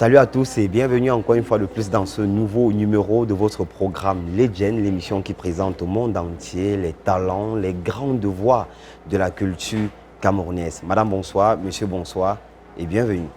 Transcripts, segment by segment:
Salut à tous et bienvenue encore une fois de plus dans ce nouveau numéro de votre programme Legend, l'émission qui présente au monde entier les talents, les grandes voix de la culture camerounaise. Madame, bonsoir, monsieur, bonsoir et bienvenue.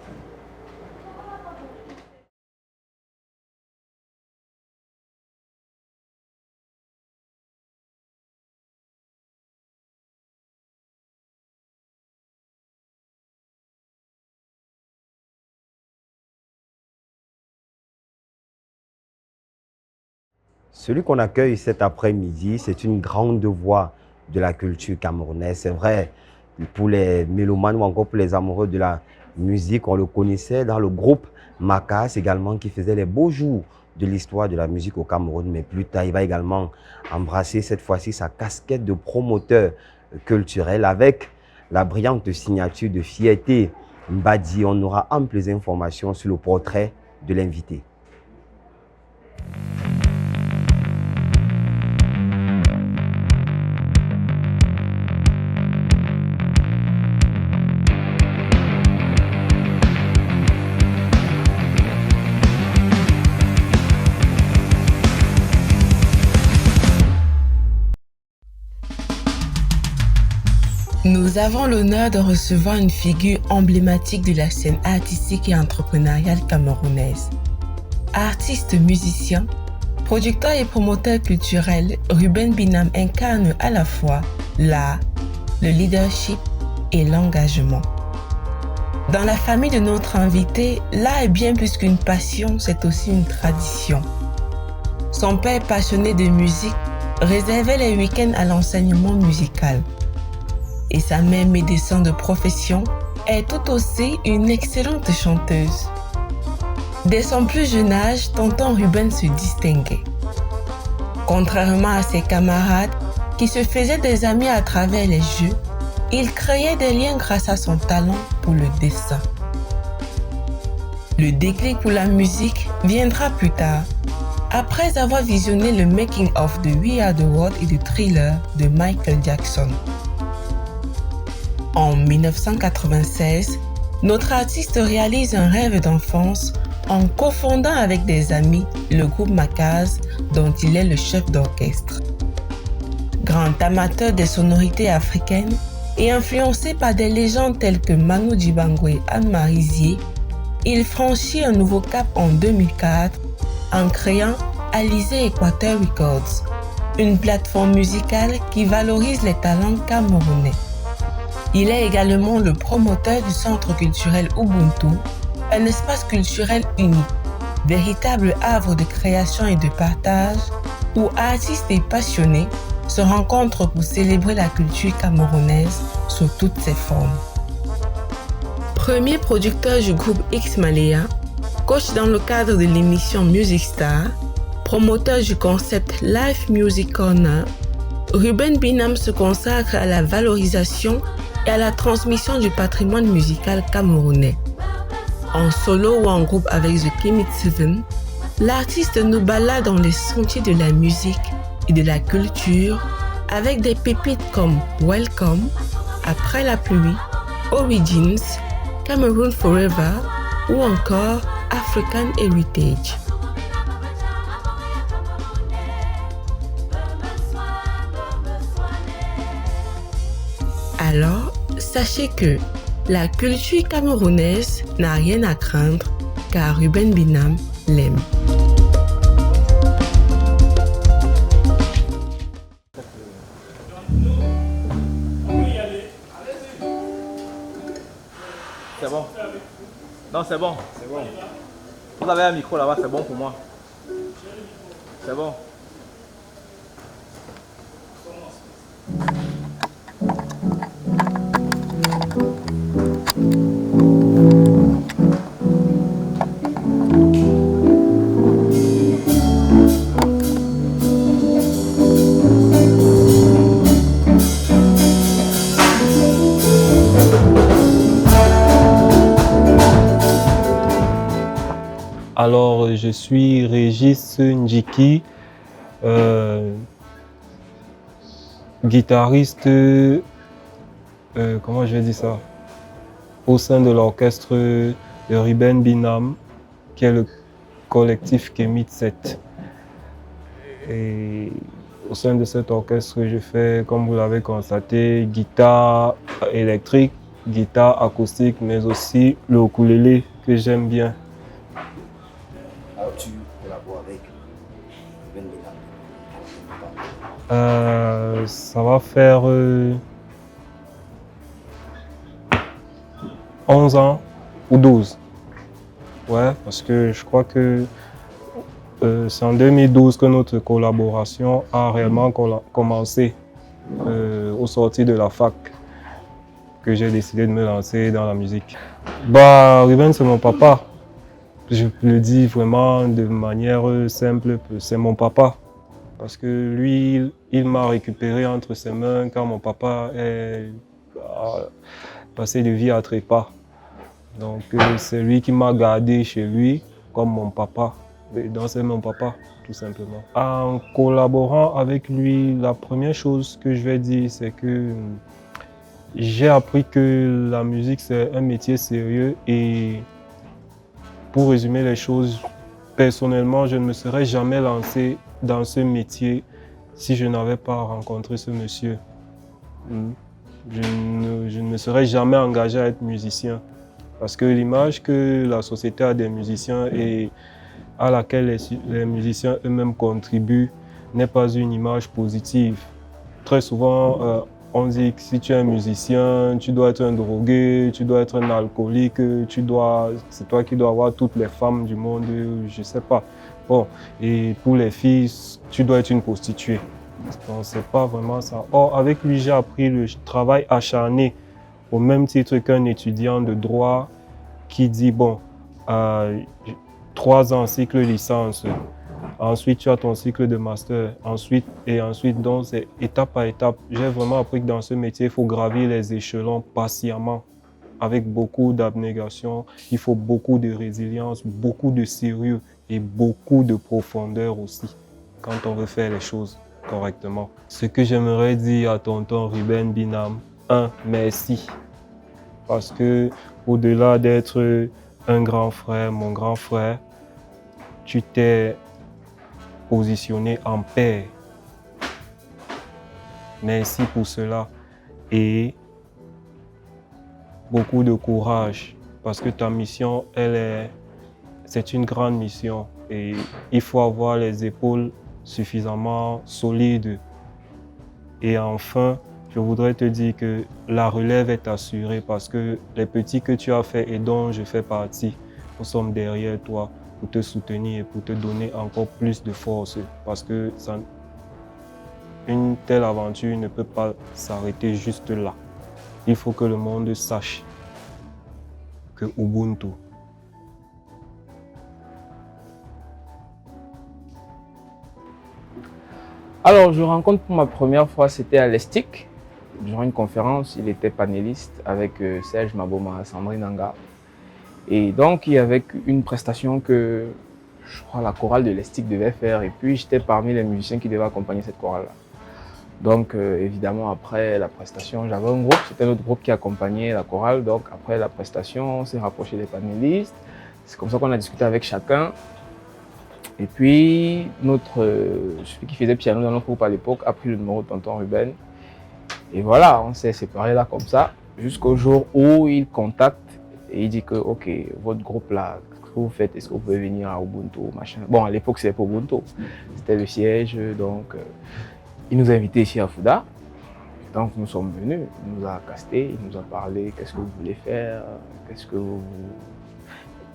Celui qu'on accueille cet après-midi, c'est une grande voix de la culture camerounaise. C'est vrai, pour les mélomanes ou encore pour les amoureux de la musique, on le connaissait dans le groupe Makas également qui faisait les beaux jours de l'histoire de la musique au Cameroun. Mais plus tard, il va également embrasser cette fois-ci sa casquette de promoteur culturel avec la brillante signature de Fierté Mbadi. On aura amples informations sur le portrait de l'invité. Nous avons l'honneur de recevoir une figure emblématique de la scène artistique et entrepreneuriale camerounaise. Artiste, musicien, producteur et promoteur culturel, Ruben Binam incarne à la fois l'art, le leadership et l'engagement. Dans la famille de notre invité, l'art est bien plus qu'une passion, c'est aussi une tradition. Son père, passionné de musique, réservait les week-ends à l'enseignement musical. Et sa mère, médecin de profession, est tout aussi une excellente chanteuse. Dès son plus jeune âge, tonton Ruben se distinguait. Contrairement à ses camarades qui se faisaient des amis à travers les jeux, il créait des liens grâce à son talent pour le dessin. Le déclic pour la musique viendra plus tard, après avoir visionné le making-of de We Are the World et de Thriller de Michael Jackson. En 1996, notre artiste réalise un rêve d'enfance en cofondant avec des amis le groupe Makas dont il est le chef d'orchestre. Grand amateur des sonorités africaines et influencé par des légendes telles que Manu Dibango et Anne-Marie Zier, il franchit un nouveau cap en 2004 en créant Alizé Equateur Records, une plateforme musicale qui valorise les talents camerounais. Il est également le promoteur du Centre culturel Ubuntu, un espace culturel unique, véritable havre de création et de partage où artistes et passionnés se rencontrent pour célébrer la culture camerounaise sous toutes ses formes. Premier producteur du groupe X Malaya, coach dans le cadre de l'émission Music Star, promoteur du concept Live Music Corner, Ruben Binam se consacre à la valorisation et à la transmission du patrimoine musical camerounais. En solo ou en groupe avec The Kimit Seven, l'artiste nous balade dans les sentiers de la musique et de la culture avec des pépites comme Welcome, Après la pluie, Origins, Cameroon Forever ou encore African Heritage. Alors, sachez que la culture camerounaise n'a rien à craindre car Ruben Binam l'aime. C'est bon. Non, c'est bon. C'est bon. Vous avez un micro là-bas, c'est bon pour moi. C'est bon. Alors, je suis Régis Ndjiki, guitariste, comment je vais dire ça, au sein de l'orchestre de Ruben Binam. qui est le collectif Kémit 7. Et au sein de cet orchestre, je fais, comme vous l'avez constaté, guitare électrique, guitare acoustique, mais aussi le ukulélé que j'aime bien. Alors tu collabores avec Ruben Binam. Ça va faire 11 ans ou 12. Ouais, parce que je crois que c'est en 2012 que notre collaboration a réellement commencé au sortir de la fac, que j'ai décidé de me lancer dans la musique. Bah, Ruben, c'est mon papa. Je le dis vraiment de manière simple, c'est mon papa. Parce que lui, il m'a récupéré entre ses mains quand mon papa a passé de vie à trépas. Donc c'est lui qui m'a gardé chez lui comme mon papa. Et donc c'est mon papa, tout simplement. En collaborant avec lui, la première chose que je vais dire, c'est que j'ai appris que la musique, c'est un métier sérieux. Et pour résumer les choses, personnellement, je ne me serais jamais lancé dans ce métier si je n'avais pas rencontré ce monsieur. Je ne me serais jamais engagé à être musicien. Parce que l'image que la société a des musiciens et à laquelle les musiciens eux-mêmes contribuent n'est pas une image positive. Très souvent, on dit que si tu es un musicien, tu dois être un drogué, tu dois être un alcoolique, c'est toi qui dois avoir toutes les femmes du monde, je ne sais pas. Bon, et pour les filles, tu dois être une prostituée. Donc, c'est pas vraiment ça. Or, avec lui, j'ai appris le travail acharné, au même titre qu'un étudiant de droit qui dit, bon, 3 ans, cycle licence, ensuite tu as ton cycle de master, ensuite, donc c'est étape par étape. J'ai vraiment appris que dans ce métier, il faut gravir les échelons patiemment, avec beaucoup d'abnégation, il faut beaucoup de résilience, beaucoup de sérieux et beaucoup de profondeur aussi, quand on veut faire les choses correctement. Ce que j'aimerais dire à tonton Ruben Binam, merci. Parce que au-delà d'être un grand frère, mon grand frère, tu t'es positionné en père. Merci pour cela et beaucoup de courage parce que ta mission, c'est une grande mission et il faut avoir les épaules suffisamment solides. Et enfin, je voudrais te dire que la relève est assurée parce que les petits que tu as fait et dont je fais partie, nous sommes derrière toi pour te soutenir et pour te donner encore plus de force parce que une telle aventure ne peut pas s'arrêter juste là. Il faut que le monde sache que Ubuntu. Alors, je rencontre pour ma première fois, c'était à l'ESTIC. Durant une conférence, il était panéliste avec Serge Maboma, Sandrine Nanga. Et donc, il y avait une prestation que je crois la chorale de l'ESTIC devait faire. Et puis, j'étais parmi les musiciens qui devaient accompagner cette chorale-là. Donc, évidemment, après la prestation, j'avais un groupe. C'était notre groupe qui accompagnait la chorale. Donc, après la prestation, on s'est rapproché des panélistes. C'est comme ça qu'on a discuté avec chacun. Et puis, celui qui faisait piano dans notre groupe à l'époque a pris le numéro de tonton Ruben. Et voilà, on s'est séparés là comme ça, jusqu'au jour où il contacte et il dit que, ok, votre groupe là, ce que vous faites, est-ce que vous pouvez venir à Ubuntu, machin. Bon, à l'époque, c'était pas Ubuntu, c'était le siège, donc il nous a invités ici à Fouda. Donc nous sommes venus, il nous a casté, il nous a parlé, qu'est-ce que vous voulez faire,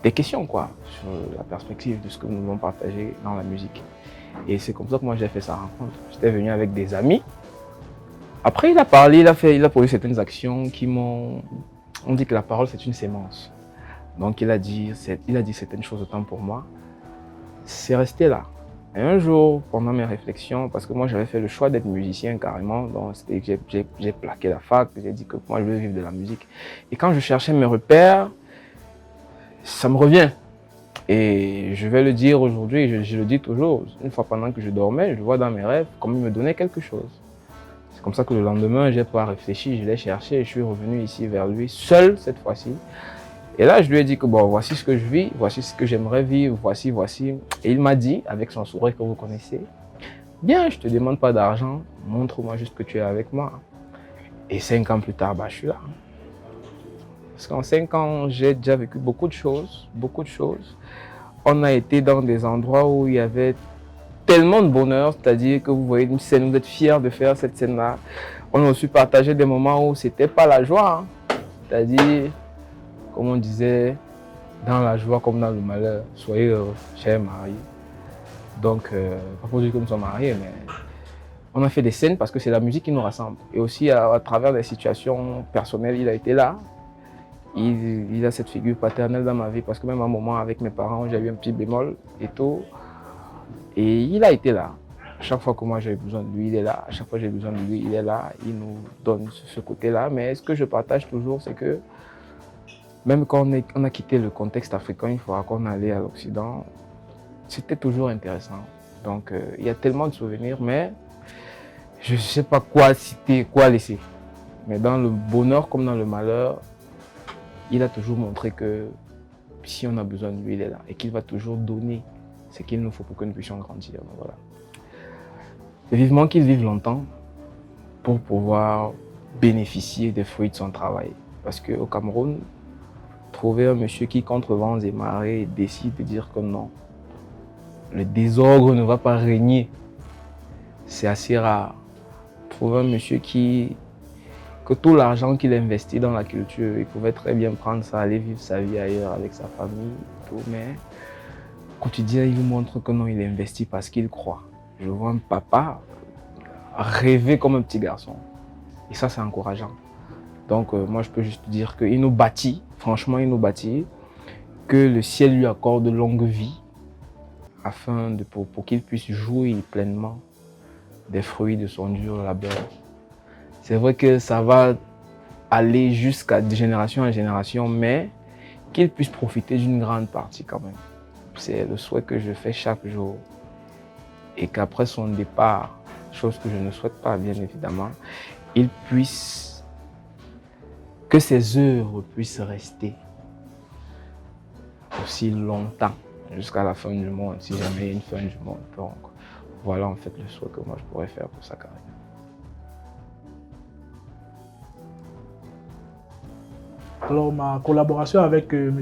des questions quoi, sur la perspective de ce que nous voulons partager dans la musique. Et c'est comme ça que moi j'ai fait sa rencontre. J'étais venu avec des amis. Après il a parlé, il a posé certaines actions qui m'ont... On dit que la parole c'est une sémence. Donc il a dit certaines choses autant pour moi. C'est resté là. Et un jour, pendant mes réflexions, parce que moi j'avais fait le choix d'être musicien carrément, donc j'ai plaqué la fac, j'ai dit que moi je veux vivre de la musique. Et quand je cherchais mes repères, ça me revient. Et je vais le dire aujourd'hui, je le dis toujours, une fois pendant que je dormais, je vois dans mes rêves comme il me donnait quelque chose. C'est comme ça que le lendemain, j'ai pas réfléchi, je l'ai cherché et je suis revenu ici vers lui, seul cette fois-ci. Et là, je lui ai dit que bon, voici ce que je vis, voici ce que j'aimerais vivre, voici. Et il m'a dit, avec son sourire que vous connaissez, bien, je ne te demande pas d'argent, montre-moi juste que tu es avec moi. Et 5 ans plus tard, bah, je suis là. Parce qu'en 5 ans, j'ai déjà vécu beaucoup de choses. On a été dans des endroits où il y avait tellement de bonheur, c'est-à-dire que vous voyez une scène, vous êtes fiers de faire cette scène-là. On a aussi partagé des moments où c'était pas la joie, hein. C'est-à-dire, comme on disait, dans la joie comme dans le malheur, soyez heureux, chers mariés. Donc, pas pour dire que nous sommes mariés, mais on a fait des scènes parce que c'est la musique qui nous rassemble. Et aussi, à travers des situations personnelles, il a été là. Il a cette figure paternelle dans ma vie parce que même à un moment, avec mes parents, j'ai eu un petit bémol et tout. Et il a été là. À chaque fois que moi j'ai besoin de lui, il est là. À chaque fois que j'ai besoin de lui, il est là. Il nous donne ce côté-là. Mais ce que je partage toujours, c'est que même quand on a quitté le contexte africain, une fois qu'on est allé à l'Occident, c'était toujours intéressant. Donc il y a tellement de souvenirs, mais je ne sais pas quoi citer, quoi laisser. Mais dans le bonheur comme dans le malheur, il a toujours montré que si on a besoin de lui, il est là. Et qu'il va toujours donner ce qu'il nous faut pour que nous puissions grandir. Donc, voilà. Et vivement qu'il vive longtemps pour pouvoir bénéficier des fruits de son travail. Parce qu'au Cameroun, trouver un monsieur qui, contre vents et marées, décide de dire que non, le désordre ne va pas régner, c'est assez rare. Trouver un monsieur que tout l'argent qu'il investit dans la culture, il pouvait très bien prendre ça, aller vivre sa vie ailleurs avec sa famille, tout, mais au quotidien, il nous montre que non, il investit parce qu'il croit. Je vois un papa rêver comme un petit garçon. Et ça, c'est encourageant. Donc, moi, je peux juste dire qu'il nous bâtit, franchement, il nous bâtit, que le ciel lui accorde de longue vie, afin pour qu'il puisse jouir pleinement des fruits de son dur labeur. C'est vrai que ça va aller jusqu'à de génération en génération, mais qu'il puisse profiter d'une grande partie quand même. C'est le souhait que je fais chaque jour. Et qu'après son départ, chose que je ne souhaite pas bien évidemment, que ses œuvres puissent rester aussi longtemps, jusqu'à la fin du monde, si jamais il y a une fin du monde. Donc voilà en fait le souhait que moi je pourrais faire pour sa carrière. Alors, ma collaboration avec M.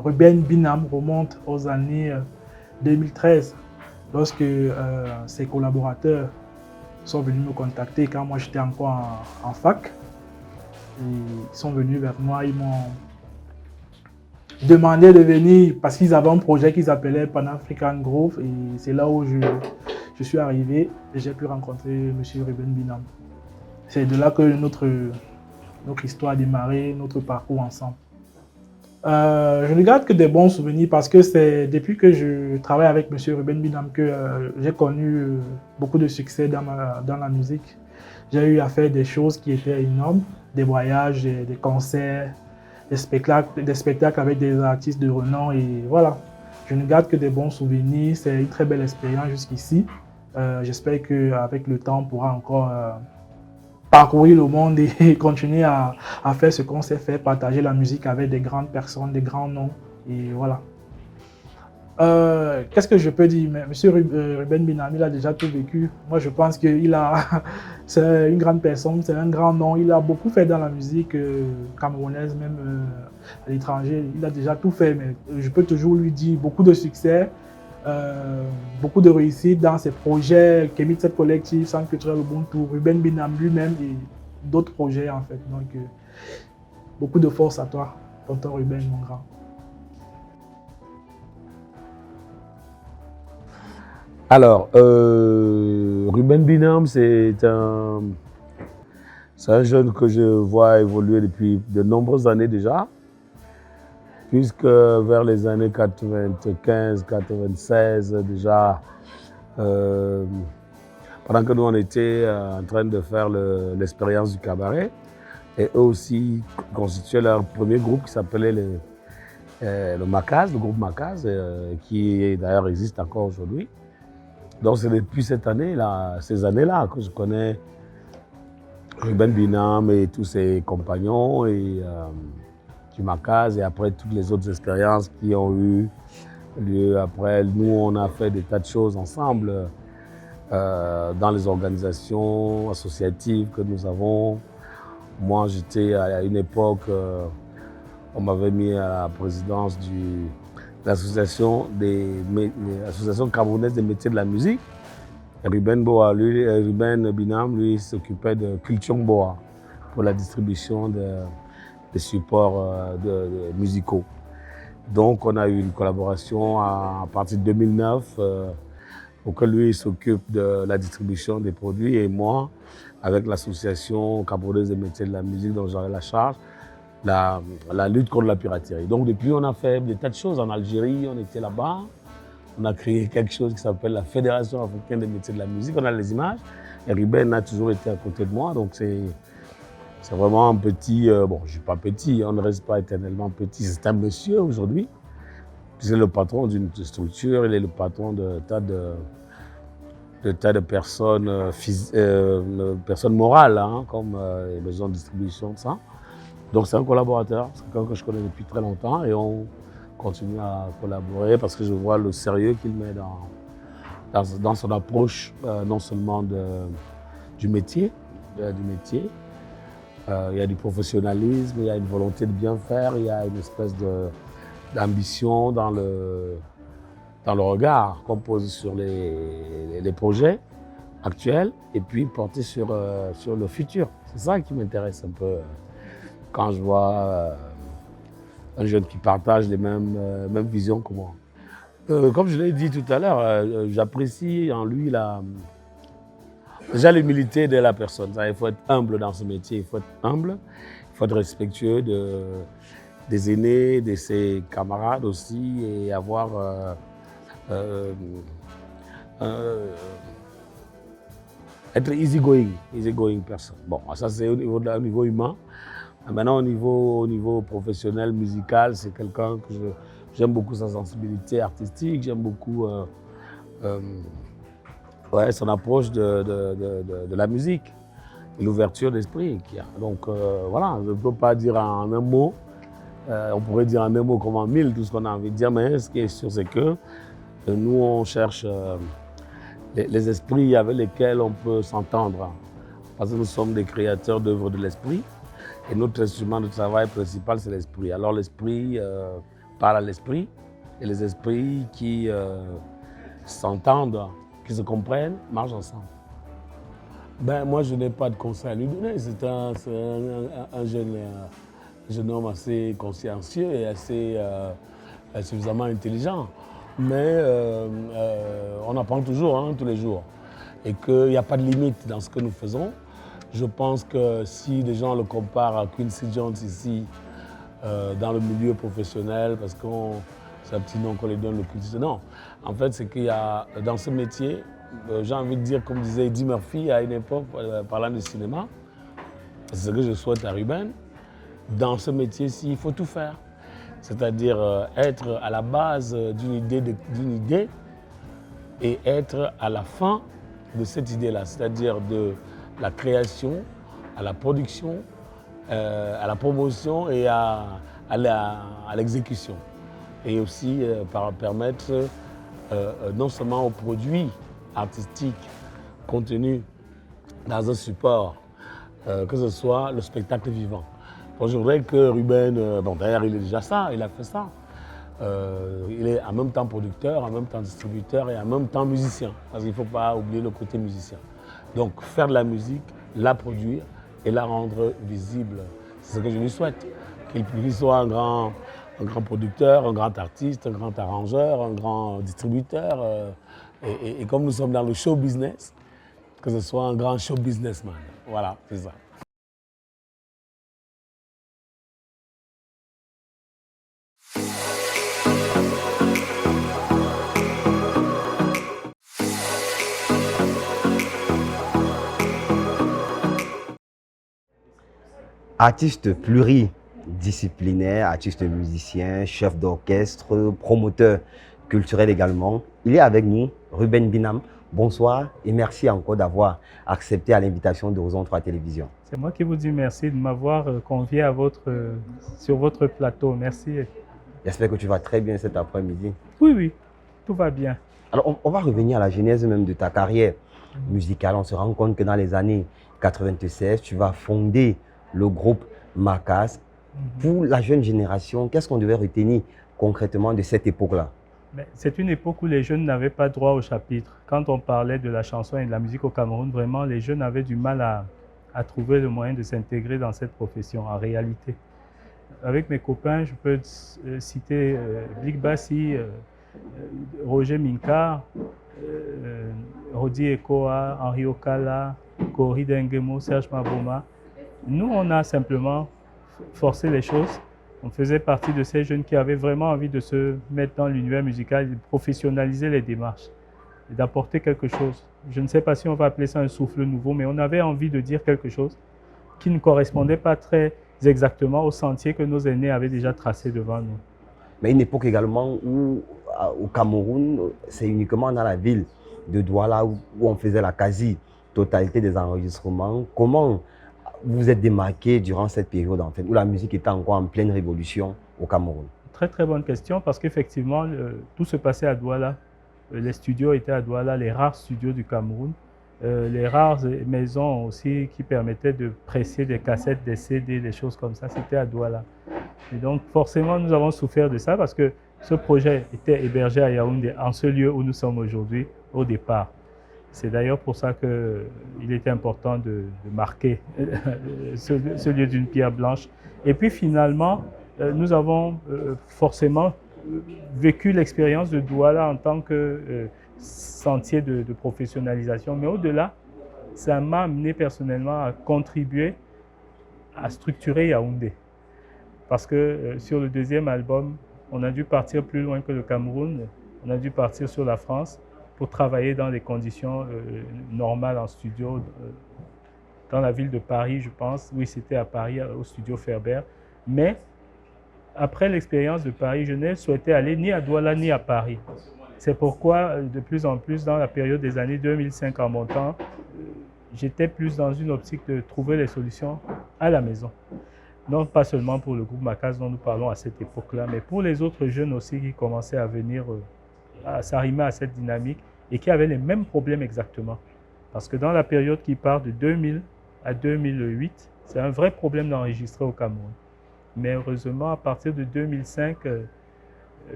Ruben Binam remonte aux années 2013, lorsque ses collaborateurs sont venus me contacter quand moi j'étais encore en fac. Et ils sont venus vers moi, ils m'ont demandé de venir parce qu'ils avaient un projet qu'ils appelaient Pan-African Groove. Et c'est là où je suis arrivé et j'ai pu rencontrer M. Ruben Binam. C'est de là que notre histoire a démarré, notre parcours ensemble. Je ne garde que des bons souvenirs parce que c'est depuis que je travaille avec M. Ruben Binam que j'ai connu beaucoup de succès dans la musique. J'ai eu à faire des choses qui étaient énormes, des voyages, des concerts, des spectacles avec des artistes de renom et voilà. Je ne garde que des bons souvenirs, c'est une très belle expérience jusqu'ici. J'espère qu'avec le temps, on pourra encore parcourir le monde et continuer à faire ce qu'on sait faire, partager la musique avec des grandes personnes, des grands noms. Et voilà. Qu'est-ce que je peux dire? Monsieur Ruben Binam, il a déjà tout vécu. Moi, je pense que c'est une grande personne, c'est un grand nom. Il a beaucoup fait dans la musique camerounaise, même à l'étranger. Il a déjà tout fait, mais je peux toujours lui dire beaucoup de succès. Beaucoup de réussite dans ses projets, Kemitset Collectif, Centre culturel Ubuntu, Ruben Binam lui-même et d'autres projets en fait. Donc, beaucoup de force à toi, tonton Ruben, mon grand. Alors, Ruben Binam, c'est un jeune que je vois évoluer depuis de nombreuses années déjà. Puisque vers les années 95-96 déjà, pendant que nous on était en train de faire l'expérience du cabaret, et eux aussi constituaient leur premier groupe qui s'appelait le Macaz, le groupe Macaz, qui d'ailleurs existe encore aujourd'hui. Donc c'est depuis ces années-là que je connais Ruben Binam et tous ses compagnons. Et du Macaz et après toutes les autres expériences qui ont eu lieu. Après, nous, on a fait des tas de choses ensemble dans les organisations associatives que nous avons. Moi, j'étais à une époque, on m'avait mis à la présidence de l'association camerounaise des métiers de la musique. Ruben Binam, lui, s'occupait de Culture Boa pour la distribution des supports musicaux. Donc, on a eu une collaboration à partir de 2009 pour que lui s'occupe de la distribution des produits et moi, avec l'association camerounaise des métiers de la musique dont j'avais la charge, la lutte contre la piraterie. Donc, depuis, on a fait des tas de choses. En Algérie, on était là-bas. On a créé quelque chose qui s'appelle la Fédération africaine des métiers de la musique. On a les images. Et Ruben a toujours été à côté de moi. Donc, c'est vraiment un petit... bon, je ne suis pas petit, on ne reste pas éternellement petit. C'est un monsieur aujourd'hui. C'est le patron d'une structure. Il est le patron de tas de personnes, personnes morales, hein, comme les maisons de distribution, tout ça. Donc, c'est un collaborateur. C'est quelqu'un que je connais depuis très longtemps. Et on continue à collaborer parce que je vois le sérieux qu'il met dans son approche, non seulement du métier, il y a du professionnalisme, il y a une volonté de bien faire, il y a une espèce d'ambition dans le regard qu'on pose sur les projets actuels et puis porter sur le futur. C'est ça qui m'intéresse un peu quand je vois un jeune qui partage les mêmes visions que moi. Comme je l'ai dit tout à l'heure, j'apprécie en lui déjà l'humilité de la personne. Il faut être humble dans ce métier, il faut être humble, il faut être respectueux des aînés, de ses camarades aussi et avoir être easygoing personne. Bon, ça c'est au niveau humain. Maintenant, au niveau professionnel, musical, c'est quelqu'un que j'aime beaucoup sa sensibilité artistique, j'aime beaucoup son approche de la musique, l'ouverture d'esprit qu'il y a. Donc voilà, je ne peux pas dire en un mot, on pourrait dire en un mot comme en mille tout ce qu'on a envie de dire, mais ce qui est sûr, c'est que nous, on cherche les esprits avec lesquels on peut s'entendre, parce que nous sommes des créateurs d'œuvres de l'esprit. Et notre instrument de travail principal, c'est l'esprit. Alors l'esprit parle à l'esprit, et les esprits qui s'entendent, qui se comprennent, marchent ensemble. Ben, moi, je n'ai pas de conseil à lui donner. C'est un jeune homme assez consciencieux et assez suffisamment intelligent. Mais on apprend toujours, hein, tous les jours. Et qu'il n'y a pas de limite dans ce que nous faisons. Je pense que si les gens le comparent à Quincy Jones ici, dans le milieu professionnel, parce que c'est un petit nom qu'on lui donne, le Quincy. Non, en fait, c'est qu'il y a dans ce métier, j'ai envie de dire, comme disait Eddie Murphy à une époque, parlant du cinéma, c'est ce que je souhaite à Ruben, dans ce métier-ci, il faut tout faire. C'est-à-dire être à la base d'une idée et être à la fin de cette idée-là, c'est-à-dire de la création, à la production, à la promotion et à l'exécution. Et aussi permettre non seulement aux produits artistiques contenus dans un support, que ce soit le spectacle vivant. Donc, je voudrais que Ruben, d'ailleurs il est déjà ça, il a fait ça. Il est en même temps producteur, en même temps distributeur et en même temps musicien. Parce qu'il ne faut pas oublier le côté musicien. Donc faire de la musique, la produire et la rendre visible. C'est ce que je lui souhaite. Qu'il soit un grand producteur, un grand artiste, un grand arrangeur, un grand distributeur. Et comme nous sommes dans le show business, que ce soit un grand show businessman. Voilà, c'est ça. Artiste pluridisciplinaire, artiste musicien, chef d'orchestre, promoteur culturel également. Il est avec nous, Ruben Binam. Bonsoir et merci encore d'avoir accepté à l'invitation de Horizon 3 Télévision. C'est moi qui vous dis merci de m'avoir convié à sur votre plateau. Merci. J'espère que tu vas très bien cet après-midi. Oui, oui, tout va bien. Alors, on va revenir à la genèse même de ta carrière musicale. On se rend compte que dans les années 96, tu vas fonder le groupe Macas. Pour la jeune génération, qu'est-ce qu'on devait retenir concrètement de cette époque-là? C'est une époque où les jeunes n'avaient pas droit au chapitre. Quand on parlait de la chanson et de la musique au Cameroun, vraiment, les jeunes avaient du mal à trouver le moyen de s'intégrer dans cette profession, en réalité. Avec mes copains, je peux citer Big Bassi, Roger Minkar, Rodi Ekoa, Henri Okala, Kori Dengemo, Serge Maboma. Nous, on a simplement forcé les choses. On faisait partie de ces jeunes qui avaient vraiment envie de se mettre dans l'univers musical, de professionnaliser les démarches et d'apporter quelque chose. Je ne sais pas si on va appeler ça un souffle nouveau, mais on avait envie de dire quelque chose qui ne correspondait pas très exactement au sentier que nos aînés avaient déjà tracé devant nous. Mais une époque également où, au Cameroun, c'est uniquement dans la ville de Douala où on faisait la quasi-totalité des enregistrements. Comment vous êtes démarqué durant cette période, en fait, où la musique était encore en pleine révolution au Cameroun? Très très bonne question, parce qu'effectivement, tout se passait à Douala. Les studios étaient à Douala, les rares studios du Cameroun. Les rares maisons aussi qui permettaient de presser des cassettes, des CD, des choses comme ça, c'était à Douala. Et donc forcément, nous avons souffert de ça parce que ce projet était hébergé à Yaoundé, en ce lieu où nous sommes aujourd'hui, au départ. C'est d'ailleurs pour ça qu'il était important de marquer ce lieu d'une pierre blanche. Et puis finalement, nous avons forcément vécu l'expérience de Douala en tant que sentier de professionnalisation. Mais au-delà, ça m'a amené personnellement à contribuer à structurer Yaoundé. Parce que sur le deuxième album, on a dû partir plus loin que le Cameroun. On a dû partir sur la France pour travailler dans des conditions normales en studio, dans la ville de Paris, je pense. Oui, c'était à Paris, au studio Ferber. Mais après l'expérience de Paris, je n'ai souhaité aller ni à Douala ni à Paris. C'est pourquoi, de plus en plus, dans la période des années 2005 en montant, j'étais plus dans une optique de trouver les solutions à la maison. Non pas seulement pour le groupe Macas dont nous parlons à cette époque-là, mais pour les autres jeunes aussi qui commençaient à venir à s'arrimer à cette dynamique et qui avaient les mêmes problèmes exactement. Parce que dans la période qui part de 2000 à 2008, c'est un vrai problème d'enregistrer au Cameroun. Mais heureusement, à partir de 2005,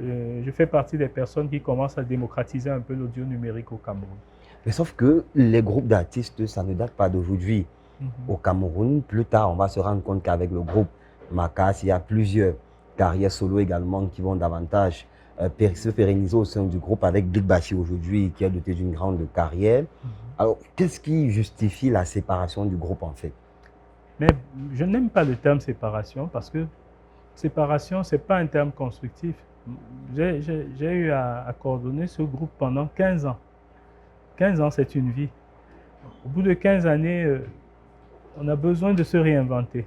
je fais partie des personnes qui commencent à démocratiser un peu l'audio numérique au Cameroun. Mais sauf que les groupes d'artistes, ça ne date pas d'aujourd'hui. Au Cameroun, plus tard, on va se rendre compte qu'avec le groupe Macas, il y a plusieurs carrières solo également qui vont davantage se pérenniser au sein du groupe, avec Big Bassi aujourd'hui qui est doté d'une grande carrière. Alors, qu'est-ce qui justifie la séparation du groupe en fait? Mais je n'aime pas le terme séparation parce que séparation, ce n'est pas un terme constructif. J'ai eu à coordonner ce groupe pendant 15 ans. 15 ans, c'est une vie. Au bout de 15 années, on a besoin de se réinventer.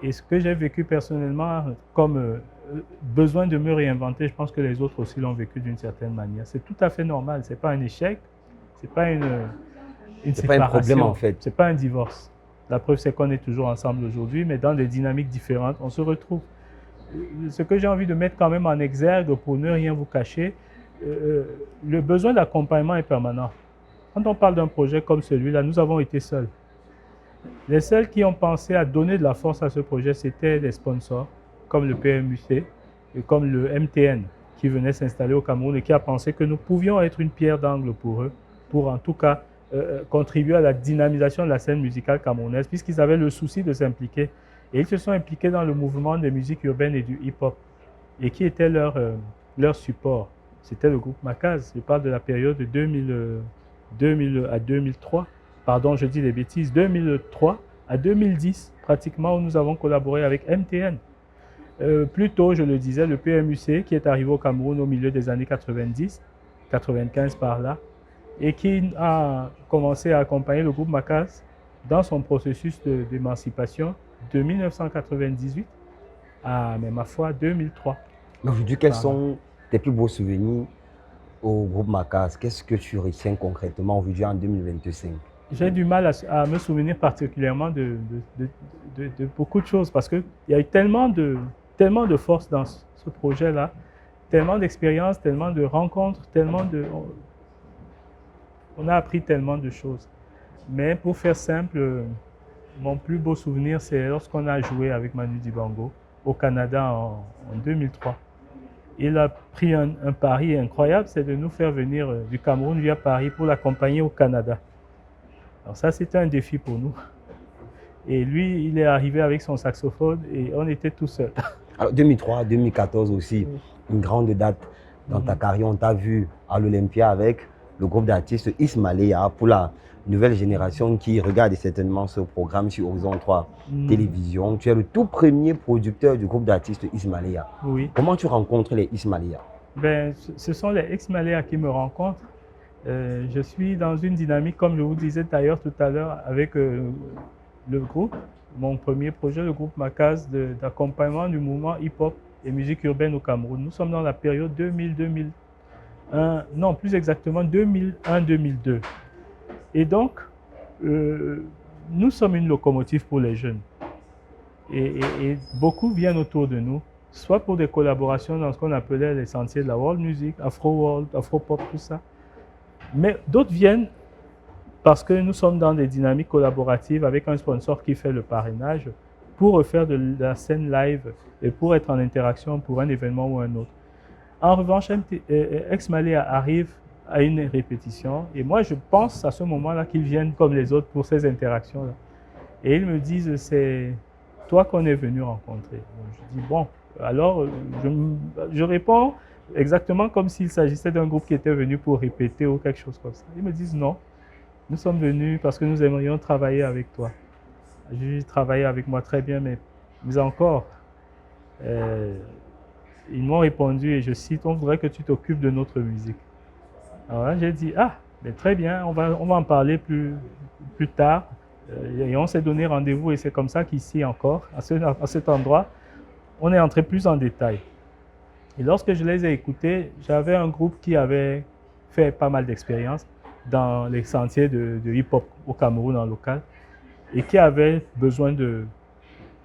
Et ce que j'ai vécu personnellement comme besoin de me réinventer, je pense que les autres aussi l'ont vécu d'une certaine manière. C'est tout à fait normal. Ce n'est pas un échec, ce n'est pas une séparation. Pas un problème en fait. Ce n'est pas un divorce. La preuve, c'est qu'on est toujours ensemble aujourd'hui, mais dans des dynamiques différentes, on se retrouve. Ce que j'ai envie de mettre quand même en exergue, pour ne rien vous cacher, le besoin d'accompagnement est permanent. Quand on parle d'un projet comme celui-là, nous avons été seuls. Les seuls qui ont pensé à donner de la force à ce projet, c'était les sponsors, comme le PMUC et comme le MTN, qui venait s'installer au Cameroun et qui a pensé que nous pouvions être une pierre d'angle pour eux, pour en tout cas contribuer à la dynamisation de la scène musicale camerounaise, puisqu'ils avaient le souci de s'impliquer. Et ils se sont impliqués dans le mouvement des musiques urbaines et du hip-hop. Et qui était leur support? C'était le groupe Macas. Je parle de la période de 2000 à 2003. Pardon, je dis des bêtises. 2003 à 2010, pratiquement, où nous avons collaboré avec MTN. Plus tôt, je le disais, le PMUC, qui est arrivé au Cameroun au milieu des années 90, 95 par là, et qui a commencé à accompagner le groupe Macas dans son processus d'émancipation de 1998 à, mais ma foi, 2003. Aujourd'hui, quels sont tes plus beaux souvenirs au groupe Macas? Qu'est-ce que tu retiens concrètement aujourd'hui en 2025? j'ai du mal à me souvenir particulièrement de beaucoup de choses parce qu'il y a eu tellement de force dans ce projet-là, tellement d'expériences, tellement de rencontres, on a appris tellement de choses. Mais pour faire simple, mon plus beau souvenir, c'est lorsqu'on a joué avec Manu Dibango au Canada en 2003. Il a pris un pari incroyable, c'est de nous faire venir du Cameroun via Paris pour l'accompagner au Canada. Alors ça, c'était un défi pour nous. Et lui, il est arrivé avec son saxophone et on était tout seuls. Alors 2003, 2014 aussi, une grande date dans ta carrière. On t'a vu à l'Olympia avec le groupe d'artistes Ismaëlia pour la nouvelle génération qui regarde certainement ce programme sur Horizon 3 Télévision. Tu es le tout premier producteur du groupe d'artistes Ismaëlia. Oui. Comment tu rencontres les Ismaëlia? Ben, ce sont les Ismaëlia qui me rencontrent. Je suis dans une dynamique, comme je vous disais d'ailleurs tout à l'heure, avec le groupe, mon premier projet, le groupe Makaz, d'accompagnement du mouvement hip-hop et musique urbaine au Cameroun. Nous sommes dans la période 2000-2001, non, plus exactement 2001-2002. Et donc, nous sommes une locomotive pour les jeunes. Et beaucoup viennent autour de nous, soit pour des collaborations dans ce qu'on appelait les sentiers de la world music, afro-world, afro-pop, tout ça. Mais d'autres viennent parce que nous sommes dans des dynamiques collaboratives avec un sponsor qui fait le parrainage pour refaire de la scène live et pour être en interaction pour un événement ou un autre. En revanche, Ismaëlia arrive à une répétition et moi je pense à ce moment-là qu'ils viennent comme les autres pour ces interactions-là. Et ils me disent, c'est toi qu'on est venu rencontrer. Donc, je dis, bon, alors je réponds exactement comme s'il s'agissait d'un groupe qui était venu pour répéter ou quelque chose comme ça. Ils me disent non, nous sommes venus parce que nous aimerions travailler avec toi. Je dis travailler avec moi très bien, mais encore, ils m'ont répondu et je cite, on voudrait que tu t'occupes de notre musique. Alors là, j'ai dit, ah, mais très bien, on va en parler plus tard. Et on s'est donné rendez-vous et c'est comme ça qu'ici encore, à cet endroit, on est entré plus en détail. Et lorsque je les ai écoutés, j'avais un groupe qui avait fait pas mal d'expériences dans les sentiers de hip-hop au Cameroun en local et qui avait besoin de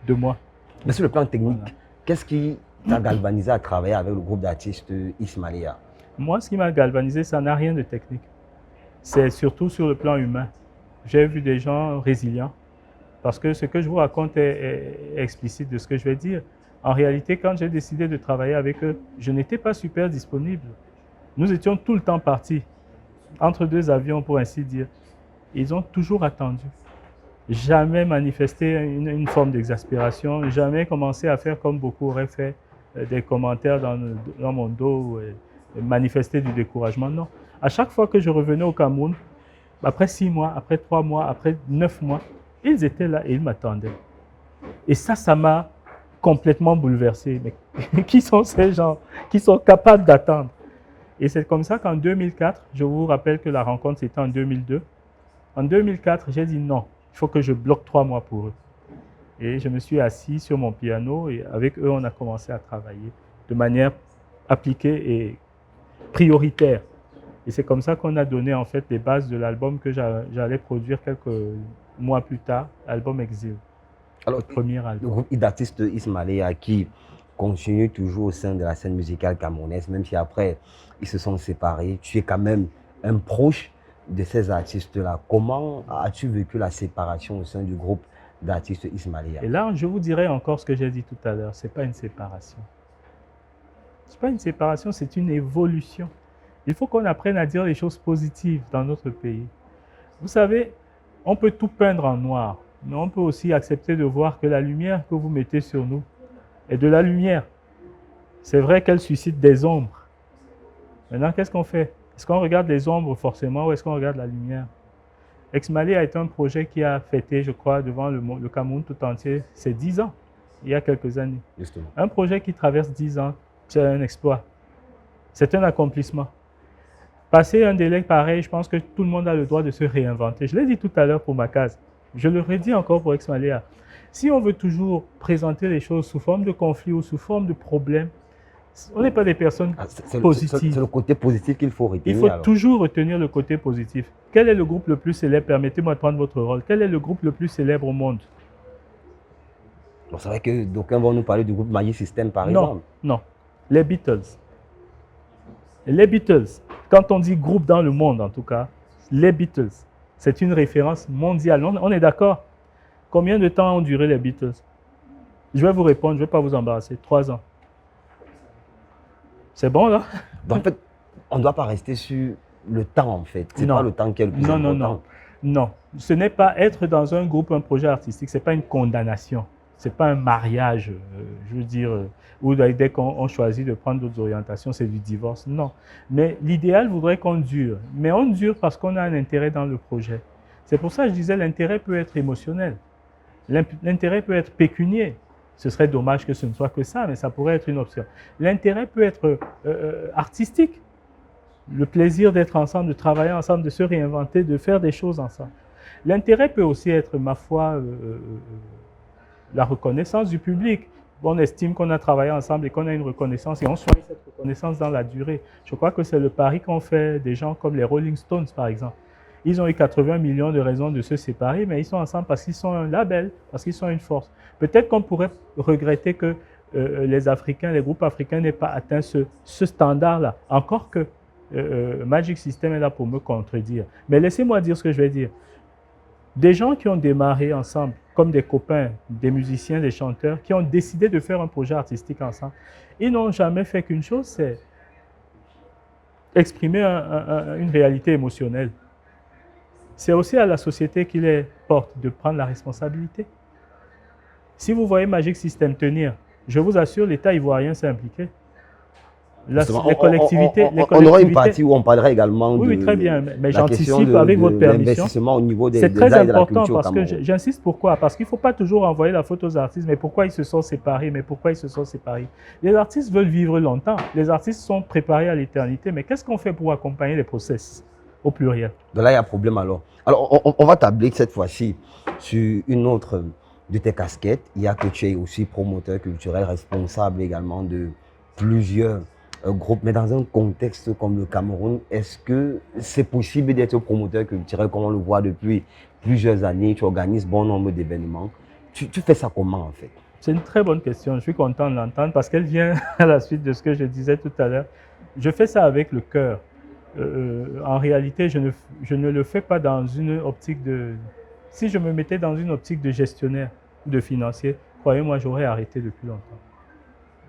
moi. Mais sur le plan technique, voilà. Qu'est-ce qui t'a galvanisé à travailler avec le groupe d'artistes Ismaëlia? Moi, ce qui m'a galvanisé, ça n'a rien de technique. C'est surtout sur le plan humain. J'ai vu des gens résilients parce que ce que je vous raconte est explicite de ce que je vais dire. En réalité, quand j'ai décidé de travailler avec eux, je n'étais pas super disponible. Nous étions tout le temps partis, entre deux avions pour ainsi dire. Ils ont toujours attendu. Jamais manifesté une forme d'exaspération, jamais commencé à faire comme beaucoup auraient fait, des commentaires dans mon dos, manifester du découragement. Non. À chaque fois que je revenais au Cameroun, après 6 mois, après 3 mois, après 9 mois, ils étaient là et ils m'attendaient. Et ça m'a complètement bouleversé. Mais qui sont ces gens qui sont capables d'attendre? Et c'est comme ça qu'en 2004, je vous rappelle que la rencontre c'était en 2002. En 2004, j'ai dit non, il faut que je bloque 3 mois pour eux. Et je me suis assis sur mon piano et avec eux, on a commencé à travailler de manière appliquée et prioritaire. Et c'est comme ça qu'on a donné en fait les bases de l'album que j'allais produire quelques mois plus tard, l'album Exil. Alors, le premier album. Le groupe d'artistes Ismaëlia qui continue toujours au sein de la scène musicale camerounaise, même si après ils se sont séparés, tu es quand même un proche de ces artistes-là. Comment as-tu vécu la séparation au sein du groupe d'artistes Ismaëlia? Et là, je vous dirai encore ce que j'ai dit tout à l'heure, ce n'est pas une séparation. Ce n'est pas une séparation, c'est une évolution. Il faut qu'on apprenne à dire les choses positives dans notre pays. Vous savez, on peut tout peindre en noir, mais on peut aussi accepter de voir que la lumière que vous mettez sur nous est de la lumière. C'est vrai qu'elle suscite des ombres. Maintenant, qu'est-ce qu'on fait? Est-ce qu'on regarde les ombres forcément ou est-ce qu'on regarde la lumière? Ismaëlia est un projet qui a fêté, je crois, devant le Cameroun tout entier, ses 10 ans, il y a quelques années. Justement. Un projet qui traverse 10 ans, c'est un exploit. C'est un accomplissement. Passer un délai pareil, je pense que tout le monde a le droit de se réinventer. Je l'ai dit tout à l'heure pour Makaz. Je le redis encore pour Ismaëlia. Si on veut toujours présenter les choses sous forme de conflit ou sous forme de problème, On n'est pas des personnes C'est positives. le côté positif qu'il faut retenir. Il faut alors. toujours retenir le côté positif. Quel est le groupe le plus célèbre? Permettez-moi de prendre votre rôle. Quel est le groupe le plus célèbre au monde? Bon, c'est vrai que d'aucuns vont nous parler du groupe Magic System, par Non, exemple. non. Les Beatles. Les Beatles. Quand on dit groupe dans le monde, en tout cas, les Beatles, c'est une référence mondiale. On est d'accord? Combien de temps ont duré les Beatles? Je vais vous répondre, je ne vais pas vous embarrasser. 3 ans. C'est bon, là? Donc, en fait, on ne doit pas rester sur le temps, en fait. C'est Non. pas le temps qui est le plus Non, important. non, non. Non. Ce n'est pas être dans un groupe, un projet artistique, ce n'est pas une condamnation. Ce n'est pas un mariage, je veux dire, où dès qu'on choisit de prendre d'autres orientations, c'est du divorce. Non. Mais l'idéal voudrait qu'on dure. Mais on dure parce qu'on a un intérêt dans le projet. C'est pour ça que je disais l'intérêt peut être émotionnel. L'intérêt peut être pécunier. Ce serait dommage que ce ne soit que ça, mais ça pourrait être une option. L'intérêt peut être artistique. Le plaisir d'être ensemble, de travailler ensemble, de se réinventer, de faire des choses ensemble. L'intérêt peut aussi être, ma foi, la reconnaissance du public. On estime qu'on a travaillé ensemble et qu'on a une reconnaissance et on soigne cette reconnaissance dans la durée. Je crois que c'est le pari qu'ont fait des gens comme les Rolling Stones, par exemple. Ils ont eu 80 millions de raisons de se séparer, mais ils sont ensemble parce qu'ils sont un label, parce qu'ils sont une force. Peut-être qu'on pourrait regretter que les Africains, les groupes africains n'aient pas atteint ce standard-là. Encore que Magic System est là pour me contredire. Mais laissez-moi dire ce que je vais dire. Des gens qui ont démarré ensemble, comme des copains, des musiciens, des chanteurs, qui ont décidé de faire un projet artistique ensemble, ils n'ont jamais fait qu'une chose, c'est exprimer une réalité émotionnelle. C'est aussi à la société qui les porte de prendre la responsabilité. Si vous voyez Magic System tenir, je vous assure, l'État ivoirien s'est impliqué. Les collectivités. On aura une partie où on parlera également oui, très bien, mais la question j'anticipe avec votre permission. L'investissement au niveau des C'est très arts et de la important culture au parce que Cameroun. j'insiste pourquoi? Parce qu'il ne faut pas toujours envoyer la faute aux artistes, mais pourquoi ils se sont séparés, mais pourquoi ils se sont séparés. Les artistes veulent vivre longtemps, les artistes sont préparés à l'éternité, mais qu'est-ce qu'on fait pour accompagner les process au pluriel? De là, il y a problème alors. Alors, on va tabler cette fois-ci sur une autre de tes casquettes. Il y a que tu es aussi promoteur culturel, responsable également de plusieurs groupes. Mais dans un contexte comme le Cameroun, est-ce que c'est possible d'être promoteur culturel comme on le voit depuis plusieurs années? Tu organises bon nombre d'événements. Tu fais ça comment en fait? C'est une très bonne question. Je suis content de l'entendre parce qu'elle vient à la suite de ce que je disais tout à l'heure. Je fais ça avec le cœur. En réalité, je ne le fais pas dans une optique de... Si je me mettais dans une optique de gestionnaire ou de financier, croyez-moi, j'aurais arrêté depuis longtemps.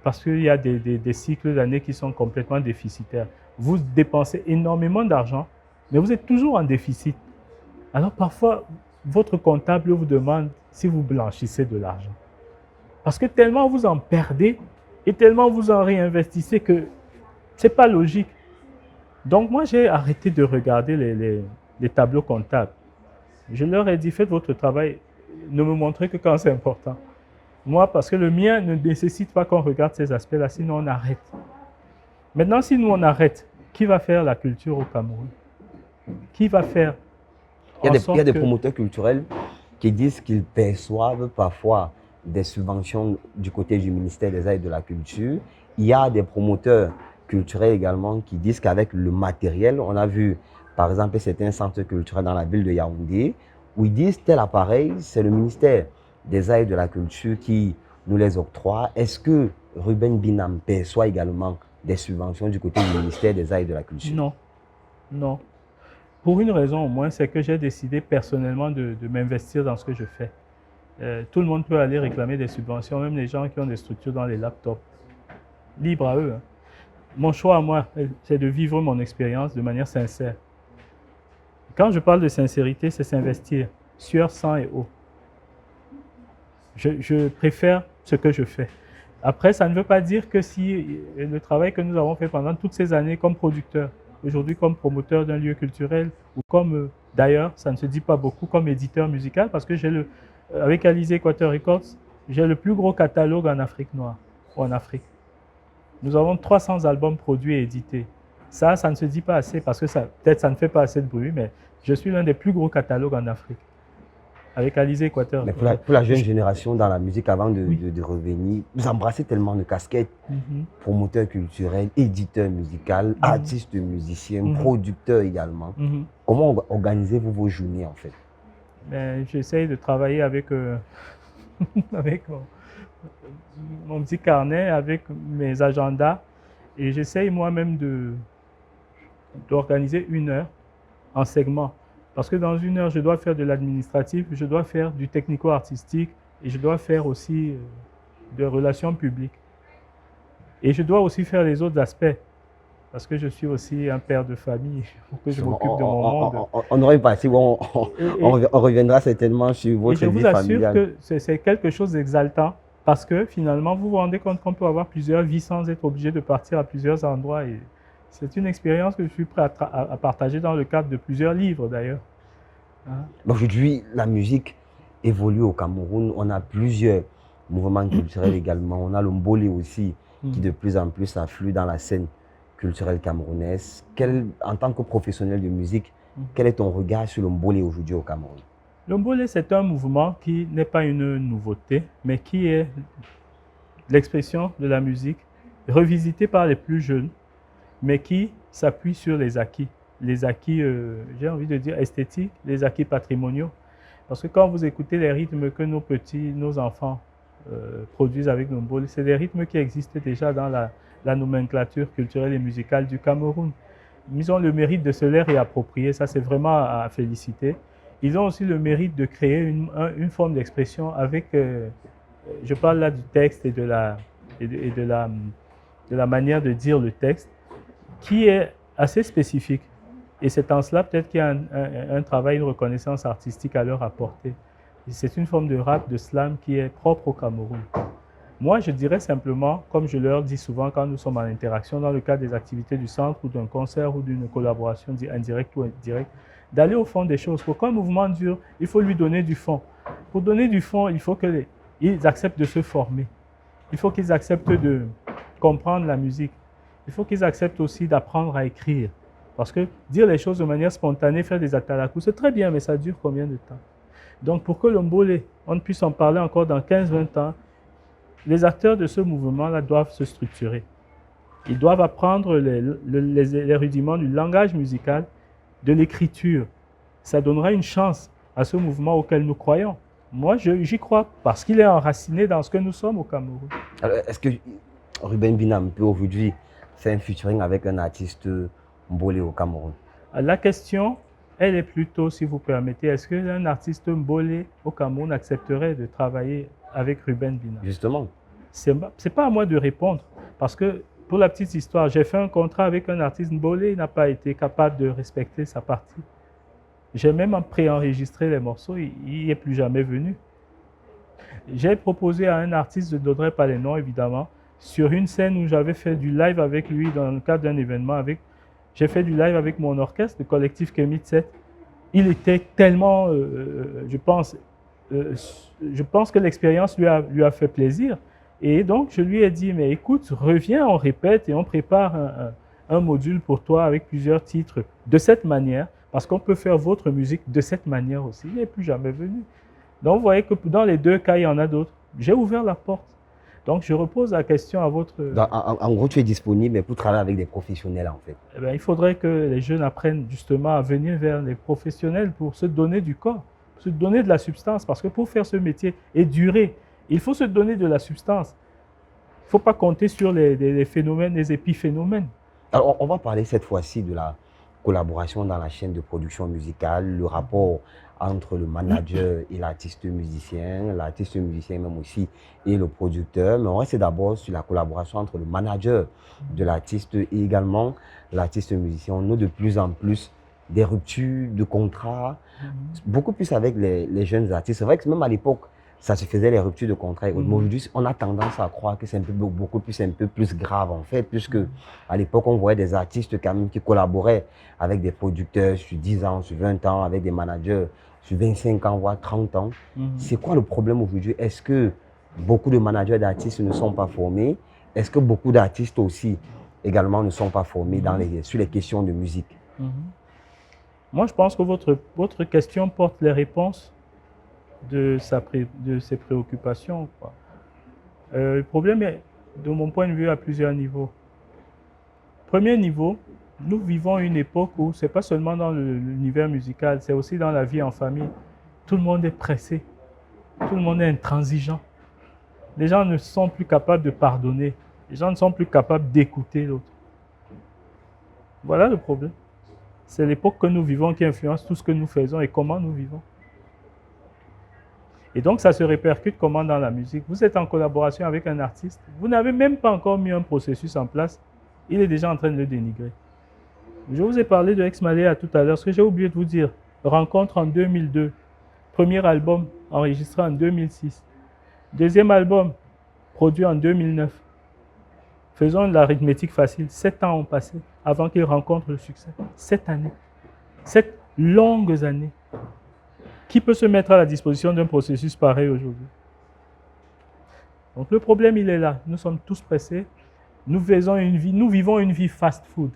Parce qu'il y a des cycles d'années qui sont complètement déficitaires. Vous dépensez énormément d'argent, mais vous êtes toujours en déficit. Alors parfois, votre comptable vous demande si vous blanchissez de l'argent. Parce que tellement vous en perdez et tellement vous en réinvestissez que ce n'est pas logique. Donc moi, j'ai arrêté de regarder les tableaux comptables. Je leur ai dit, faites votre travail, ne me montrez que quand c'est important. Moi, parce que le mien ne nécessite pas qu'on regarde ces aspects-là, sinon on arrête. Maintenant, si nous on arrête, qui va faire la culture au Cameroun? Qui va faire Il y a des promoteurs culturels qui disent qu'ils perçoivent parfois des subventions du côté du ministère des Arts et de la Culture. Il y a des promoteurs culturels également qui disent qu'avec le matériel, on a vu par exemple certains centres culturels dans la ville de Yaoundé, où ils disent tel appareil, c'est le ministère des Arts et de la Culture qui nous les octroie. Est-ce que Ruben Binam perçoit également des subventions du côté du ministère des Arts et de la Culture? Non, non. Pour une raison au moins, c'est que j'ai décidé personnellement de m'investir dans ce que je fais. Tout le monde peut aller réclamer des subventions, même les gens qui ont des structures dans les laptops. Libre à eux. Hein. Mon choix à moi, c'est de vivre mon expérience de manière sincère. Quand je parle de sincérité, c'est s'investir, sueur, sang et eau. Je préfère ce que je fais. Après, ça ne veut pas dire que si le travail que nous avons fait pendant toutes ces années comme producteur, aujourd'hui comme promoteur d'un lieu culturel, ou comme, d'ailleurs, ça ne se dit pas beaucoup, comme éditeur musical, parce que avec Alizé Equateur Records, j'ai le plus gros catalogue en Afrique noire, ou en Afrique. Nous avons 300 albums produits et édités. Ça ne se dit pas assez, parce que peut-être ça ne fait pas assez de bruit, mais je suis l'un des plus gros catalogues en Afrique. avec Alizé Équateur. Mais pour la jeune génération dans la musique, avant de revenir, vous embrassez tellement de casquettes. Promoteur culturel, éditeur musical, artiste musicien, producteur également. Comment organisez-vous vos journées en fait? J'essaye de travailler avec, avec mon petit carnet, avec mes agendas, et j'essaye moi-même d'organiser 1 heure en segment. Parce que dans 1 heure, je dois faire de l'administratif, je dois faire du technico-artistique et je dois faire aussi de relations publiques. Et je dois aussi faire les autres aspects. Parce que je suis aussi un père de famille, pour que je m'occupe de mon monde. On aurait passé, on reviendra certainement sur votre vie familiale. Et je vous assure que c'est quelque chose d'exaltant. Parce que finalement, vous vous rendez compte qu'on peut avoir plusieurs vies sans être obligé de partir à plusieurs endroits. Et c'est une expérience que je suis prêt à partager dans le cadre de plusieurs livres d'ailleurs. Aujourd'hui, la musique évolue au Cameroun. On a plusieurs mouvements culturels également. On a le Mbolé aussi, qui de plus en plus afflue dans la scène culturelle camerounaise. En tant que professionnel de musique, quel est ton regard sur le Mbolé aujourd'hui au Cameroun? Le Mbolé, c'est un mouvement qui n'est pas une nouveauté, mais qui est l'expression de la musique revisitée par les plus jeunes, mais qui s'appuie sur les acquis, j'ai envie de dire esthétiques, les acquis patrimoniaux. Parce que quand vous écoutez les rythmes que nos enfants produisent avec le Mbolé, c'est des rythmes qui existaient déjà dans la nomenclature culturelle et musicale du Cameroun. Ils ont le mérite de se les réapproprier, ça c'est vraiment à féliciter. Ils ont aussi le mérite de créer une forme d'expression avec, je parle là du texte et de la manière de dire le texte, qui est assez spécifique. Et c'est en cela peut-être qu'il y a un travail, une reconnaissance artistique à leur apporter. C'est une forme de rap, de slam qui est propre au Cameroun. Moi, je dirais simplement, comme je leur dis souvent quand nous sommes en interaction dans le cadre des activités du centre ou d'un concert ou d'une collaboration indirecte ou indirecte, d'aller au fond des choses. Pour qu'un mouvement dure, il faut lui donner du fond. Pour donner du fond, il faut qu'ils acceptent de se former. Il faut qu'ils acceptent de comprendre la musique. Il faut qu'ils acceptent aussi d'apprendre à écrire. Parce que dire les choses de manière spontanée, faire des atalakus, c'est très bien, mais ça dure combien de temps? Donc pour que le Mbolé, on puisse en parler encore dans 15-20 ans, les acteurs de ce mouvement-là doivent se structurer. Ils doivent apprendre les rudiments du langage musical, de l'écriture. Ça donnera une chance à ce mouvement auquel nous croyons. Moi, j'y crois parce qu'il est enraciné dans ce que nous sommes au Cameroun. Alors, est-ce que Ruben Binam peut aujourd'hui faire un featuring avec un artiste Mbolé au Cameroun? La question, elle est plutôt, si vous permettez, est-ce qu'un artiste Mbolé au Cameroun accepterait de travailler avec Ruben Binam? Justement. C'est pas à moi de répondre parce que, pour la petite histoire, j'ai fait un contrat avec un artiste Mbolé, il n'a pas été capable de respecter sa partie. J'ai même préenregistré les morceaux, il n'y est plus jamais venu. J'ai proposé à un artiste, je ne donnerai pas les noms évidemment, sur une scène où j'avais fait du live avec lui dans le cadre d'un événement. J'ai fait du live avec mon orchestre, le collectif Kemit 7. Il était tellement, je pense que l'expérience lui a fait plaisir. Et donc, je lui ai dit, mais écoute, reviens, on répète et on prépare un module pour toi avec plusieurs titres de cette manière, parce qu'on peut faire votre musique de cette manière aussi. Il n'est plus jamais venu. Donc, vous voyez que dans les deux cas, il y en a d'autres. J'ai ouvert la porte. Donc, je repose la question à votre... En gros, tu es disponible pour travailler avec des professionnels, en fait. Eh bien, il faudrait que les jeunes apprennent justement à venir vers les professionnels pour se donner du corps, pour se donner de la substance, parce que pour faire ce métier et durer, il faut se donner de la substance. Il ne faut pas compter sur les phénomènes, les épiphénomènes. Alors, on va parler cette fois-ci de la collaboration dans la chaîne de production musicale, le rapport entre le manager et l'artiste musicien même aussi et le producteur. Mais on reste d'abord sur la collaboration entre le manager de l'artiste et également l'artiste musicien. On a de plus en plus des ruptures de contrats, beaucoup plus avec les jeunes artistes. C'est vrai que même à l'époque, ça se faisait les ruptures de contrat. Aujourd'hui, on a tendance à croire que c'est beaucoup plus grave en fait, puisque à l'époque, on voyait des artistes quand même qui collaboraient avec des producteurs sur 10 ans, sur 20 ans, avec des managers sur 25 ans, voire 30 ans. C'est quoi le problème aujourd'hui? Est-ce que beaucoup de managers d'artistes ne sont pas formés? Est-ce que beaucoup d'artistes aussi également ne sont pas formés sur les questions de musique? Moi, je pense que votre question porte les réponses de ses préoccupations, quoi. Le problème est, de mon point de vue, à plusieurs niveaux. Premier niveau, nous vivons une époque où ce n'est pas seulement dans l'univers musical, c'est aussi dans la vie en famille. Tout le monde est pressé, tout le monde est intransigeant. Les gens ne sont plus capables de pardonner, les gens ne sont plus capables d'écouter l'autre. Voilà le problème. C'est l'époque que nous vivons qui influence tout ce que nous faisons et comment nous vivons. Et donc, ça se répercute comment dans la musique. Vous êtes en collaboration avec un artiste, vous n'avez même pas encore mis un processus en place, il est déjà en train de le dénigrer. Je vous ai parlé de Ex-Malea tout à l'heure, ce que j'ai oublié de vous dire. Rencontre en 2002, premier album enregistré en 2006, deuxième album produit en 2009. Faisons de l'arithmétique facile, 7 ans ont passé avant qu'il rencontre le succès. 7 années, 7 longues années. Qui peut se mettre à la disposition d'un processus pareil aujourd'hui? Donc le problème, il est là. Nous sommes tous pressés. Nous vivons une vie fast-food.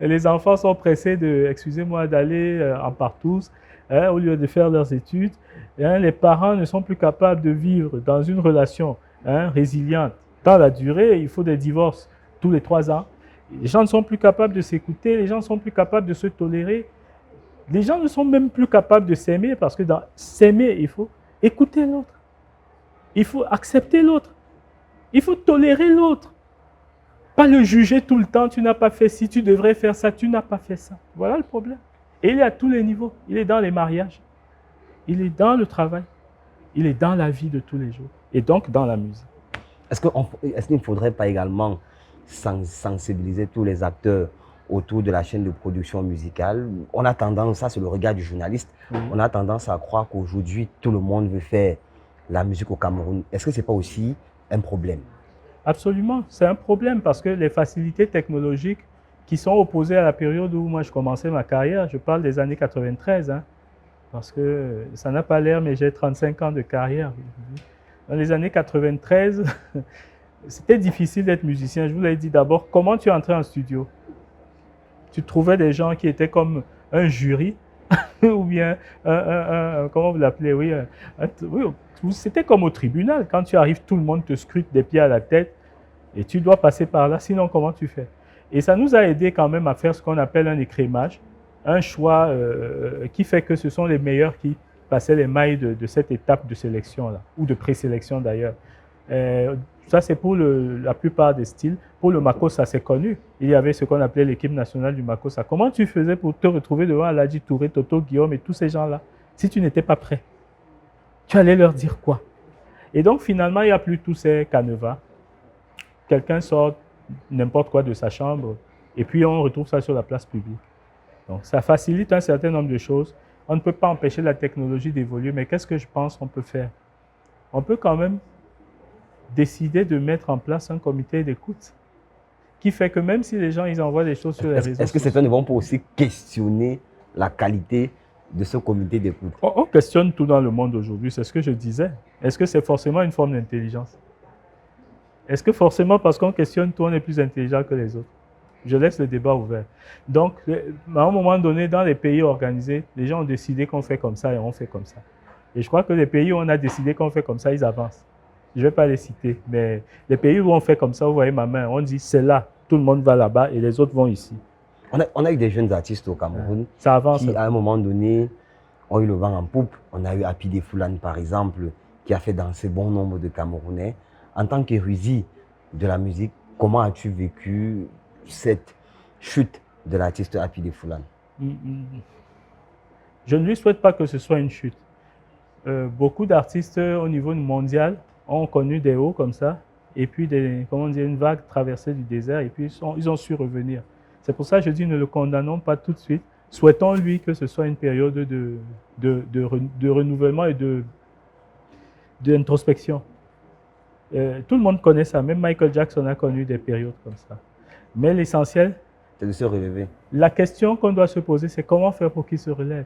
Les enfants sont pressés d'aller en partouze, au lieu de faire leurs études. Les parents ne sont plus capables de vivre dans une relation résiliente. Dans la durée, il faut des divorces tous les 3 ans. Les gens ne sont plus capables de s'écouter, les gens ne sont plus capables de se tolérer. Les gens ne sont même plus capables de s'aimer parce que dans s'aimer, il faut écouter l'autre. Il faut accepter l'autre. Il faut tolérer l'autre. Pas le juger tout le temps, tu n'as pas fait ci, tu devrais faire ça, tu n'as pas fait ça. Voilà le problème. Et il est à tous les niveaux. Il est dans les mariages. Il est dans le travail. Il est dans la vie de tous les jours. Et donc dans la musique. Est-ce qu'il ne faudrait pas également sensibiliser tous les acteurs autour de la chaîne de production musicale? On a tendance, ça c'est le regard du journaliste, on a tendance à croire qu'aujourd'hui tout le monde veut faire la musique au Cameroun. Est-ce que ce n'est pas aussi un problème? Absolument, c'est un problème parce que les facilités technologiques qui sont opposées à la période où moi je commençais ma carrière, je parle des années 93, parce que ça n'a pas l'air, mais j'ai 35 ans de carrière. Dans les années 93, c'était difficile d'être musicien. Je vous l'ai dit d'abord, comment tu entrais en studio? Tu trouvais des gens qui étaient comme un jury, ou bien comment vous l'appelez, oui, c'était comme au tribunal. Quand tu arrives, tout le monde te scrute des pieds à la tête et tu dois passer par là, sinon comment tu fais? Et ça nous a aidé quand même à faire ce qu'on appelle un écrémage, un choix qui fait que ce sont les meilleurs qui passaient les mailles de cette étape de sélection-là, ou de présélection d'ailleurs. Ça, c'est pour la plupart des styles. Pour le Makossa, c'est connu. Il y avait ce qu'on appelait l'équipe nationale du Makossa. Comment tu faisais pour te retrouver devant Aladji Touré, Toto, Guillaume et tous ces gens-là, si tu n'étais pas prêt? Tu allais leur dire quoi? Et donc, finalement, il n'y a plus tous ces canevas. Quelqu'un sort n'importe quoi de sa chambre et puis on retrouve ça sur la place publique. Donc, ça facilite un certain nombre de choses. On ne peut pas empêcher la technologie d'évoluer, mais qu'est-ce que je pense qu'on peut faire? On peut quand même décider de mettre en place un comité d'écoute qui fait que même si les gens ils envoient des choses sur les réseaux sociaux... Est-ce que certains ne vont pas aussi questionner la qualité de ce comité d'écoute? On questionne tout dans le monde aujourd'hui, c'est ce que je disais. Est-ce que c'est forcément une forme d'intelligence? Est-ce que forcément parce qu'on questionne tout, on est plus intelligent que les autres? Je laisse le débat ouvert. Donc, à un moment donné, dans les pays organisés, les gens ont décidé qu'on fait comme ça et on fait comme ça. Et je crois que les pays où on a décidé qu'on fait comme ça, ils avancent. Je ne vais pas les citer, mais les pays où on fait comme ça, vous voyez ma main, on dit c'est là, tout le monde va là-bas et les autres vont ici. On a eu des jeunes artistes au Cameroun ça avance, qui, à un moment donné, ont eu le vent en poupe. On a eu Apide Foulane, par exemple, qui a fait danser bon nombre de Camerounais. En tant qu'érudit de la musique, comment as-tu vécu cette chute de l'artiste Apide Foulane? Je ne lui souhaite pas que ce soit une chute. Beaucoup d'artistes au niveau mondial ont connu des hauts comme ça, et puis une vague traversée du désert, et puis ils ont su revenir. C'est pour ça que je dis ne le condamnons pas tout de suite. Souhaitons-lui que ce soit une période de renouvellement et d'introspection. Tout le monde connaît ça, même Michael Jackson a connu des périodes comme ça. Mais l'essentiel, c'est de se relever. La question qu'on doit se poser, c'est comment faire pour qu'il se relève.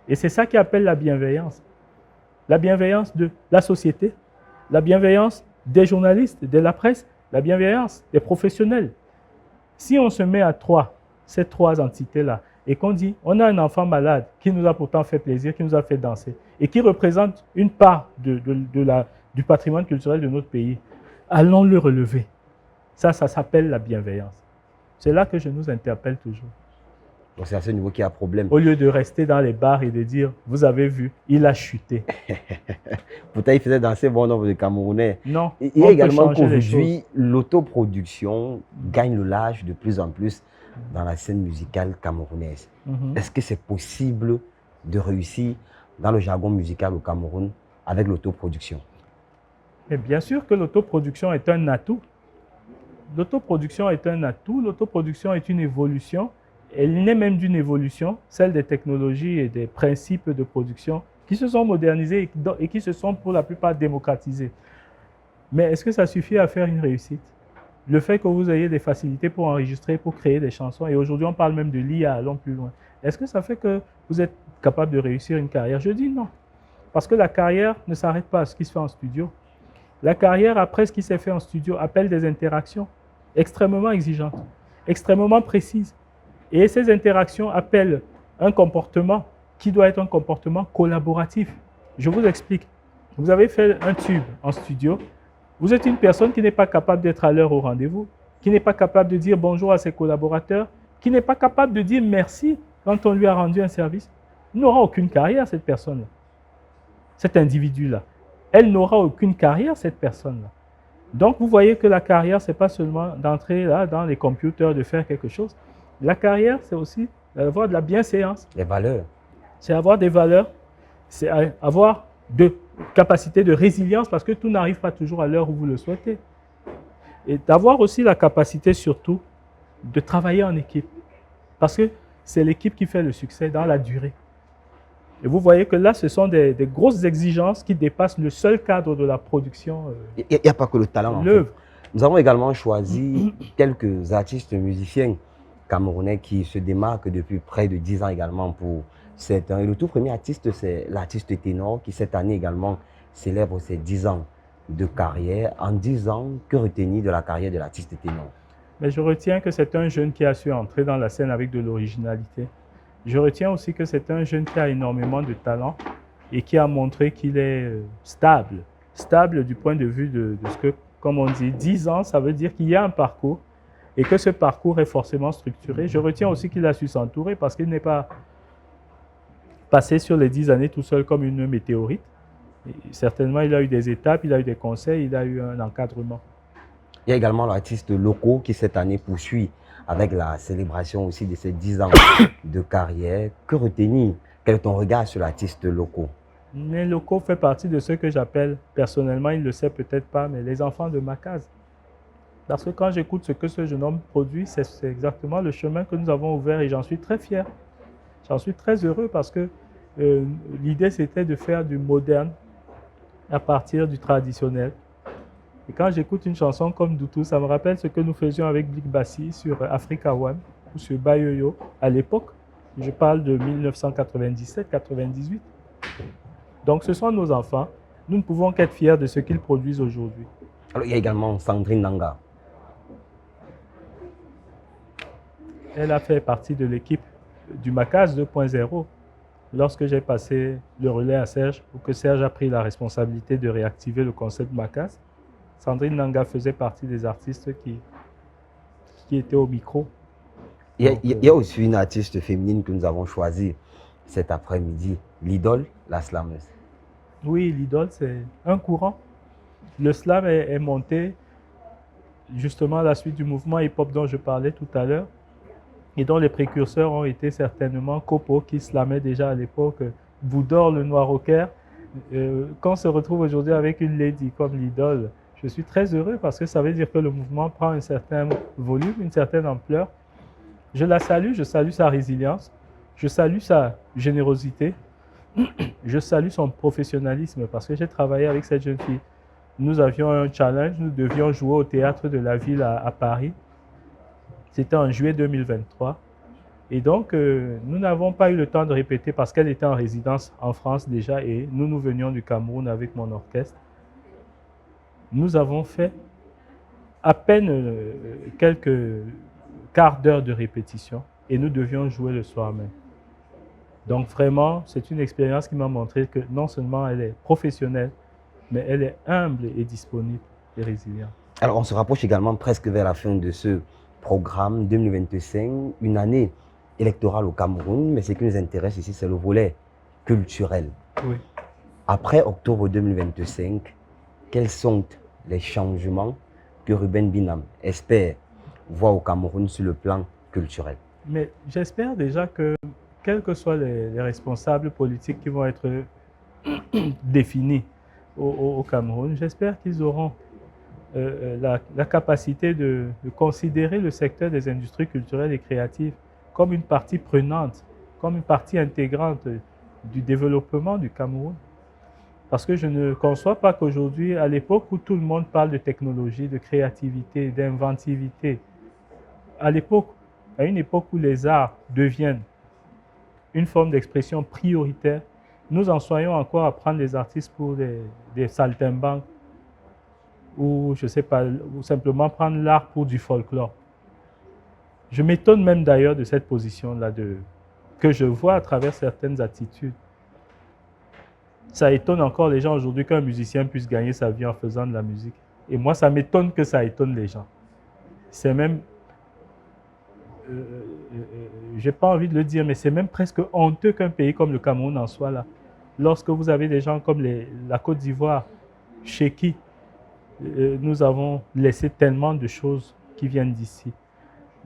Et c'est ça qui appelle la bienveillance. La bienveillance de la société, la bienveillance des journalistes, de la presse, la bienveillance des professionnels. Si on se met à ces trois entités-là, et qu'on dit, on a un enfant malade qui nous a pourtant fait plaisir, qui nous a fait danser, et qui représente une part du patrimoine culturel de notre pays, allons le relever. Ça s'appelle la bienveillance. C'est là que je nous interpelle toujours. Donc c'est à ce niveau qu'il y a problème. Au lieu de rester dans les bars et de dire, vous avez vu, il a chuté. Pourtant, il faisait danser bon nombre de Camerounais. Non. Il y a également qu'aujourd'hui, l'autoproduction gagne le large de plus en plus dans la scène musicale camerounaise. Est-ce que c'est possible de réussir dans le jargon musical au Cameroun avec l'autoproduction? Mais bien sûr que l'autoproduction est un atout. L'autoproduction est un atout, l'autoproduction est une évolution. Elle naît même d'une évolution, celle des technologies et des principes de production qui se sont modernisés et qui se sont pour la plupart démocratisés. Mais est-ce que ça suffit à faire une réussite? Le fait que vous ayez des facilités pour enregistrer, pour créer des chansons, et aujourd'hui on parle même de l'IA, allons plus loin. Est-ce que ça fait que vous êtes capable de réussir une carrière? Je dis non. Parce que la carrière ne s'arrête pas à ce qui se fait en studio. La carrière, après ce qui s'est fait en studio, appelle des interactions extrêmement exigeantes, extrêmement précises. Et ces interactions appellent un comportement qui doit être un comportement collaboratif. Je vous explique. Vous avez fait un tube en studio. Vous êtes une personne qui n'est pas capable d'être à l'heure au rendez-vous, qui n'est pas capable de dire bonjour à ses collaborateurs, qui n'est pas capable de dire merci quand on lui a rendu un service. Il n'aura aucune carrière, cette personne-là. Cet individu-là. Elle n'aura aucune carrière, cette personne-là. Donc, vous voyez que la carrière, ce n'est pas seulement d'entrer là dans les computers, de faire quelque chose. La carrière, c'est aussi avoir de la bienséance. Les valeurs. C'est avoir des valeurs, c'est avoir de capacité de résilience parce que tout n'arrive pas toujours à l'heure où vous le souhaitez. Et d'avoir aussi la capacité surtout de travailler en équipe. Parce que c'est l'équipe qui fait le succès dans la durée. Et vous voyez que là, ce sont des grosses exigences qui dépassent le seul cadre de la production. Il n'y a pas que le talent. L'œuvre. Nous avons également choisi quelques artistes musiciens camerounais qui se démarquent depuis près de 10 ans également pour 7 ans. Et le tout premier artiste, c'est l'artiste ténor qui cette année également célèbre ses 10 ans de carrière. En 10 ans, que retenir de la carrière de l'artiste ténor? Mais je retiens que c'est un jeune qui a su entrer dans la scène avec de l'originalité. Je retiens aussi que c'est un jeune qui a énormément de talent et qui a montré qu'il est stable. Stable du point de vue de ce que, comme on dit, 10 ans, ça veut dire qu'il y a un parcours et que ce parcours est forcément structuré. Je retiens aussi qu'il a su s'entourer parce qu'il n'est pas passé sur les 10 années tout seul comme une météorite. Et certainement, il a eu des étapes, il a eu des conseils, il a eu un encadrement. Il y a également l'artiste Loco qui cette année poursuit avec la célébration aussi de ses 10 ans de carrière. Que retenir? Quel est ton regard sur l'artiste Loco? Mais Loco fait partie de ceux que j'appelle, personnellement, il ne le sait peut-être pas, mais les enfants de ma case. Parce que quand j'écoute ce que ce jeune homme produit, c'est exactement le chemin que nous avons ouvert et j'en suis très fier. J'en suis très heureux parce que l'idée c'était de faire du moderne à partir du traditionnel. Et quand j'écoute une chanson comme Doutou, ça me rappelle ce que nous faisions avec Blik Bassi sur Africa One ou sur Bayoyo à l'époque. Je parle de 1997-98. Donc ce sont nos enfants. Nous ne pouvons qu'être fiers de ce qu'ils produisent aujourd'hui. Alors il y a également Sandrine Nanga. Elle a fait partie de l'équipe du Macaz 2.0 lorsque j'ai passé le relais à Serge pour que Serge a pris la responsabilité de réactiver le concept Macaz. Sandrine Nanga faisait partie des artistes qui étaient au micro. Il y a aussi une artiste féminine que nous avons choisie cet après-midi, l'idole, la slameuse. Oui, l'idole, c'est un courant. Le slam est monté justement à la suite du mouvement hip-hop dont je parlais tout à l'heure et dont les précurseurs ont été certainement Kopo qui slamait déjà à l'époque, Boudor, le noir au Caire. Quand on se retrouve aujourd'hui avec une lady comme l'idole, je suis très heureux parce que ça veut dire que le mouvement prend un certain volume, une certaine ampleur. Je la salue, je salue sa résilience, je salue sa générosité, je salue son professionnalisme parce que j'ai travaillé avec cette jeune fille. Nous avions un challenge, nous devions jouer au théâtre de la ville à Paris. C'était en juillet 2023. Et donc, nous n'avons pas eu le temps de répéter parce qu'elle était en résidence en France déjà et nous venions du Cameroun avec mon orchestre. Nous avons fait à peine quelques quarts d'heure de répétition et nous devions jouer le soir même. Donc vraiment, c'est une expérience qui m'a montré que non seulement elle est professionnelle, mais elle est humble et disponible et résiliente. Alors, on se rapproche également presque vers la fin de ce programme 2025, une année électorale au Cameroun, mais ce qui nous intéresse ici, c'est le volet culturel. Oui. Après octobre 2025, quels sont les changements que Ruben Binam espère voir au Cameroun sur le plan culturel? Mais j'espère déjà que, quels que soient les responsables politiques qui vont être définis au Cameroun, j'espère qu'ils auront la capacité de considérer le secteur des industries culturelles et créatives comme une partie prenante, comme une partie intégrante du développement du Cameroun. Parce que je ne conçois pas qu'aujourd'hui, à l'époque où tout le monde parle de technologie, de créativité, d'inventivité, à une époque où les arts deviennent une forme d'expression prioritaire, nous en soyons encore à prendre les artistes pour des saltimbanques ou, je sais pas, ou simplement prendre l'art pour du folklore. Je m'étonne même d'ailleurs de cette position-là que je vois à travers certaines attitudes. Ça étonne encore les gens aujourd'hui qu'un musicien puisse gagner sa vie en faisant de la musique. Et moi, ça m'étonne que ça étonne les gens. C'est même, j'ai pas envie de le dire, mais c'est même presque honteux qu'un pays comme le Cameroun en soit là. Lorsque vous avez des gens comme la Côte d'Ivoire, chez qui nous avons laissé tellement de choses qui viennent d'ici.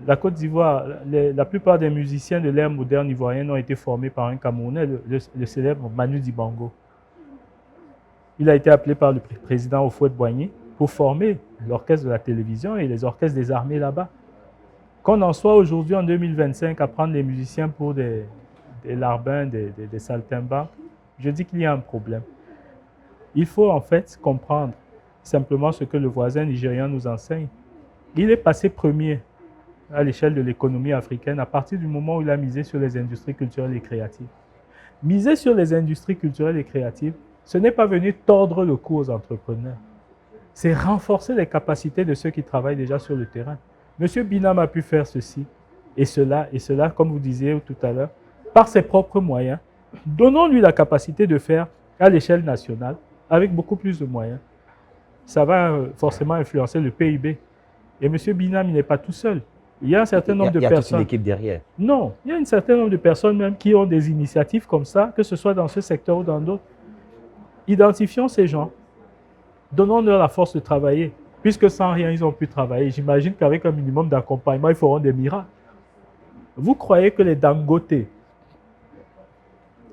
La Côte d'Ivoire, la plupart des musiciens de l'ère moderne ivoirienne ont été formés par un Camerounais, le célèbre Manu Dibango. Il a été appelé par le président Houphouët-Boigny pour former l'orchestre de la télévision et les orchestres des armées là-bas. Qu'on en soit aujourd'hui en 2025 à prendre les musiciens pour des larbins, des saltimbanques, je dis qu'il y a un problème. Il faut en fait comprendre simplement ce que le voisin nigérian nous enseigne. Il est passé premier à l'échelle de l'économie africaine à partir du moment où il a misé sur les industries culturelles et créatives. Miser sur les industries culturelles et créatives, ce n'est pas venir tordre le cou aux entrepreneurs. C'est renforcer les capacités de ceux qui travaillent déjà sur le terrain. Monsieur Binam a pu faire ceci et cela, comme vous disiez tout à l'heure, par ses propres moyens. Donnons-lui la capacité de faire à l'échelle nationale avec beaucoup plus de moyens. Ça va forcément influencer le PIB. Et monsieur Binam, il n'est pas tout seul. Il y a un certain nombre de personnes. Il y a toute une équipe derrière. Non, il y a un certain nombre de personnes même qui ont des initiatives comme ça, que ce soit dans ce secteur ou dans d'autres. Identifions ces gens, donnons-leur la force de travailler. Puisque sans rien, ils ont pu travailler. J'imagine qu'avec un minimum d'accompagnement, ils feront des miracles. Vous croyez que les Dangote,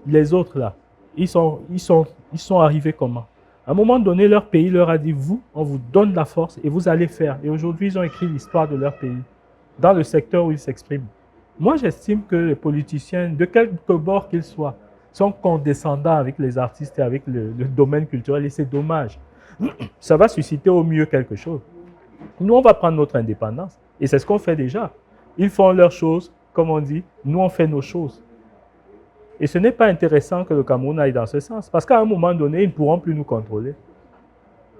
les autres là, ils sont arrivés comment? À un moment donné, leur pays leur a dit, vous, on vous donne la force et vous allez faire. Et aujourd'hui, ils ont écrit l'histoire de leur pays, dans le secteur où ils s'expriment. Moi, j'estime que les politiciens, de quelque bord qu'ils soient, sont condescendants avec les artistes et avec le domaine culturel, et c'est dommage. Ça va susciter au mieux quelque chose. Nous, on va prendre notre indépendance, et c'est ce qu'on fait déjà. Ils font leurs choses, comme on dit, nous, on fait nos choses. Et ce n'est pas intéressant que le Cameroun aille dans ce sens, parce qu'à un moment donné, ils ne pourront plus nous contrôler.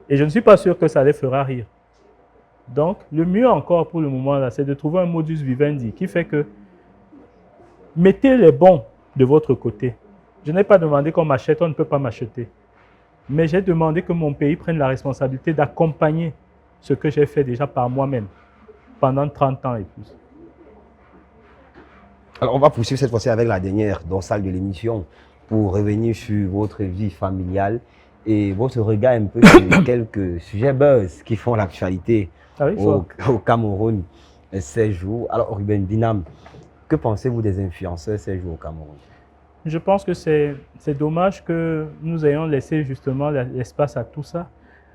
Et je ne suis pas sûr que ça les fera rire. Donc, le mieux encore pour le moment, là, c'est de trouver un modus vivendi qui fait que mettez les bons de votre côté. Je n'ai pas demandé qu'on m'achète, on ne peut pas m'acheter. Mais j'ai demandé que mon pays prenne la responsabilité d'accompagner ce que j'ai fait déjà par moi-même pendant 30 ans et plus. Alors, on va poursuivre cette fois-ci avec la dernière dorsale de l'émission pour revenir sur votre vie familiale et votre regard un peu sur quelques sujets buzz qui font l'actualité au Cameroun ces jours. Alors, Ruben Binam, que pensez-vous des influenceurs ces jours au Cameroun? Je pense que c'est dommage que nous ayons laissé justement l'espace à tout ça.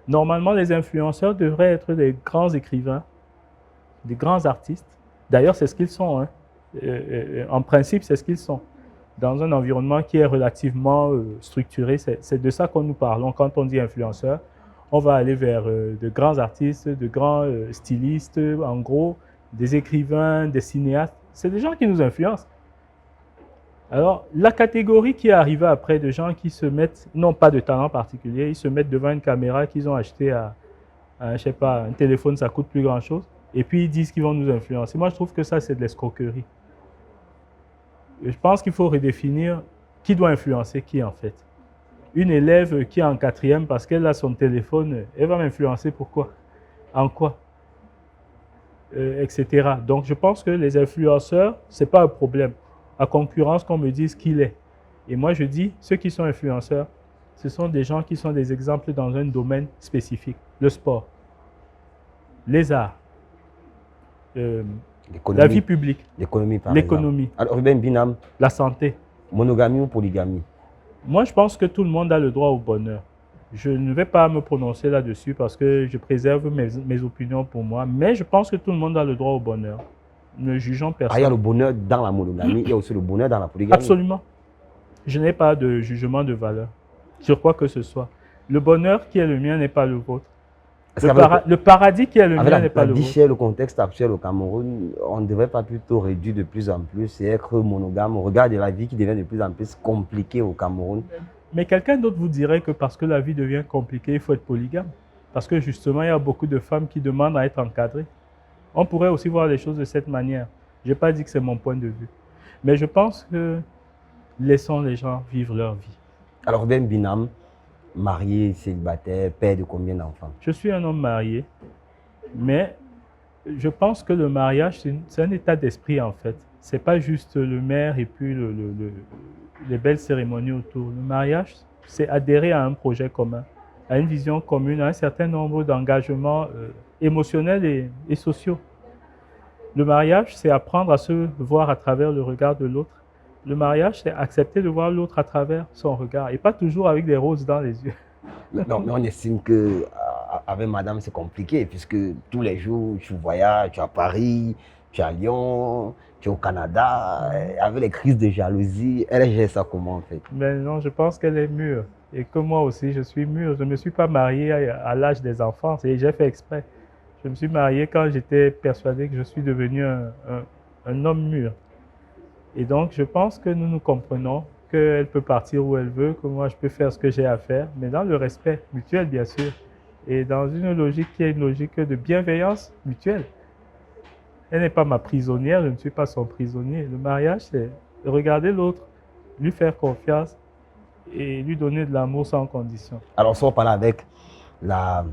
Normalement, les influenceurs devraient être des grands écrivains, des grands artistes. D'ailleurs, c'est ce qu'ils sont. Hein. En principe, c'est ce qu'ils sont. Dans un environnement qui est relativement structuré, c'est de ça qu'on nous parlons. Quand on dit influenceur, on va aller vers de grands artistes, de grands stylistes, en gros, des écrivains, des cinéastes. C'est des gens qui nous influencent. Alors, la catégorie qui est arrivée après, de gens qui se mettent, n'ont pas de talent particulier, ils se mettent devant une caméra qu'ils ont achetée à je sais pas, un téléphone, ça coûte plus grand-chose, et puis ils disent qu'ils vont nous influencer. Moi, je trouve que ça, c'est de l'escroquerie. Je pense qu'il faut redéfinir qui doit influencer qui en fait. Une élève qui est en 4e parce qu'elle a son téléphone, elle va m'influencer pourquoi? En quoi? Etc. Donc je pense que les influenceurs, ce n'est pas un problème. À concurrence qu'on me dise qui il est. Et moi je dis, ceux qui sont influenceurs, ce sont des gens qui sont des exemples dans un domaine spécifique. Le sport, les arts, la vie publique, l'économie. Alors Ruben Binam, la santé. Monogamie ou polygamie? Moi, je pense que tout le monde a le droit au bonheur. Je ne vais pas me prononcer là-dessus parce que je préserve mes opinions pour moi, mais je pense que tout le monde a le droit au bonheur. Ne jugeons personne. Ah, il y a le bonheur dans la monogamie, il y a aussi le bonheur dans la polygamie. Absolument. Je n'ai pas de jugement de valeur sur quoi que ce soit. Le bonheur qui est le mien n'est pas le vôtre. Le paradis qui est le mien n'est pas le vôtre. Avec le contexte actuel au Cameroun, on ne devrait pas plutôt réduire de plus en plus et être monogame. On regarde la vie qui devient de plus en plus compliquée au Cameroun. Mais quelqu'un d'autre vous dirait que parce que la vie devient compliquée, il faut être polygame. Parce que justement, il y a beaucoup de femmes qui demandent à être encadrées. On pourrait aussi voir les choses de cette manière. Je n'ai pas dit que c'est mon point de vue. Mais je pense que laissons les gens vivre leur vie. Alors, Ben Binam, marié, célibataire, père de combien d'enfants? Je suis un homme marié, mais je pense que le mariage, c'est un état d'esprit en fait. Ce n'est pas juste le maire et puis les belles cérémonies autour. Le mariage, c'est adhérer à un projet commun, à une vision commune, à un certain nombre d'engagements émotionnels et sociaux. Le mariage, c'est apprendre à se voir à travers le regard de l'autre. Le mariage, c'est accepter de voir l'autre à travers son regard et pas toujours avec des roses dans les yeux. Non, mais on estime qu'avec madame, c'est compliqué puisque tous les jours, tu voyages, tu es à Paris, tu es à Lyon, tu es au Canada. Avec les crises de jalousie, elle gère ça comment en fait? Mais non, je pense qu'elle est mûre et que moi aussi, je suis mûr. Je ne me suis pas marié à l'âge des enfants, j'ai fait exprès. Je me suis marié quand j'étais persuadé que je suis devenu un homme mûr. Et donc, je pense que nous nous comprenons, qu'elle peut partir où elle veut, que moi, je peux faire ce que j'ai à faire, mais dans le respect mutuel, bien sûr, et dans une logique qui est une logique de bienveillance mutuelle. Elle n'est pas ma prisonnière, je ne suis pas son prisonnier. Le mariage, c'est regarder l'autre, lui faire confiance et lui donner de l'amour sans condition. Alors, si on parle avec la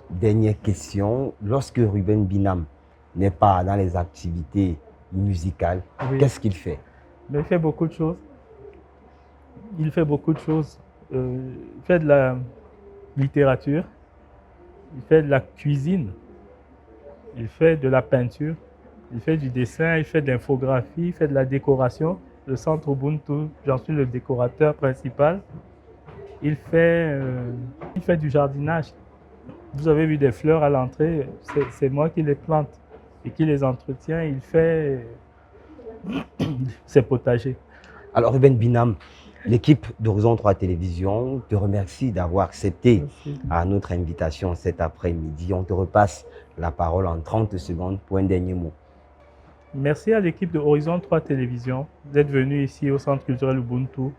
dernière question, lorsque Ruben Binam n'est pas dans les activités musicales, oui, qu'est-ce qu'il fait? Mais il fait beaucoup de choses. Il fait beaucoup de choses. Il fait de la littérature, il fait de la cuisine, il fait de la peinture, il fait du dessin, il fait de l'infographie, il fait de la décoration. Le centre Ubuntu, j'en suis le décorateur principal. Il fait du jardinage. Vous avez vu des fleurs à l'entrée, c'est moi qui les plante et qui les entretient. Il fait ses potagers. Alors Ruben Binam, l'équipe d'Horizon 3 Télévision te remercie d'avoir accepté à notre invitation cet après-midi. On te repasse la parole en 30 secondes pour un dernier mot. Merci à l'équipe de Horizon 3 Télévision d'être venue ici au Centre culturel Ubuntu.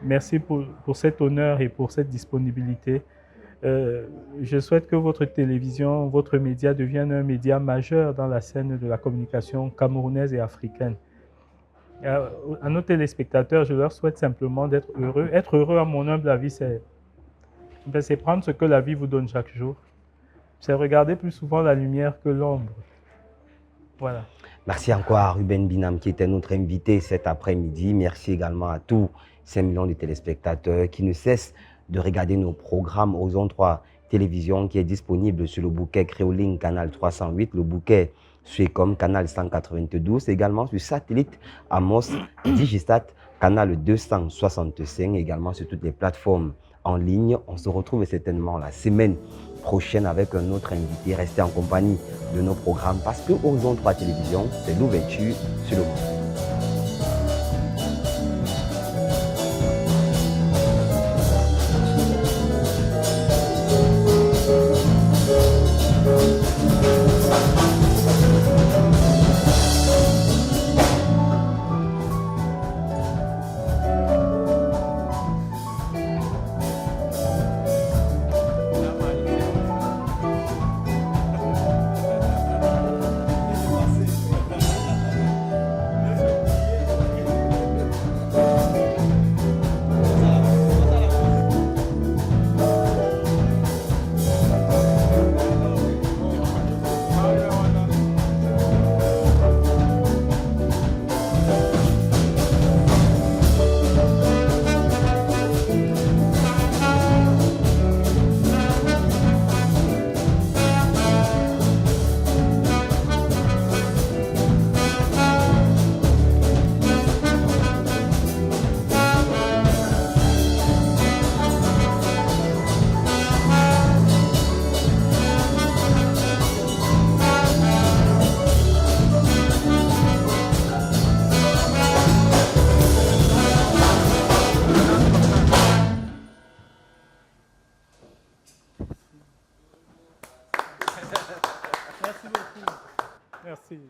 Merci pour cet honneur et pour cette disponibilité. Je souhaite que votre télévision, votre média devienne un média majeur dans la scène de la communication camerounaise et africaine. À nos téléspectateurs, je leur souhaite simplement d'être heureux. Être heureux, à mon humble avis, c'est prendre ce que la vie vous donne chaque jour. C'est regarder plus souvent la lumière que l'ombre. Voilà. Merci encore à Ruben Binam qui était notre invité cet après-midi. Merci également à tous ces millions de téléspectateurs qui ne cessent de regarder nos programmes Horizon 3 Télévision qui est disponible sur le bouquet Créoline canal 308, le bouquet Suecom canal 192, également sur satellite Amos Digistat canal 265, également sur toutes les plateformes en ligne. On se retrouve certainement la semaine prochaine avec un autre invité. Restez en compagnie de nos programmes parce que Horizon 3 Télévision, c'est l'ouverture sur le monde. Merci beaucoup. Merci.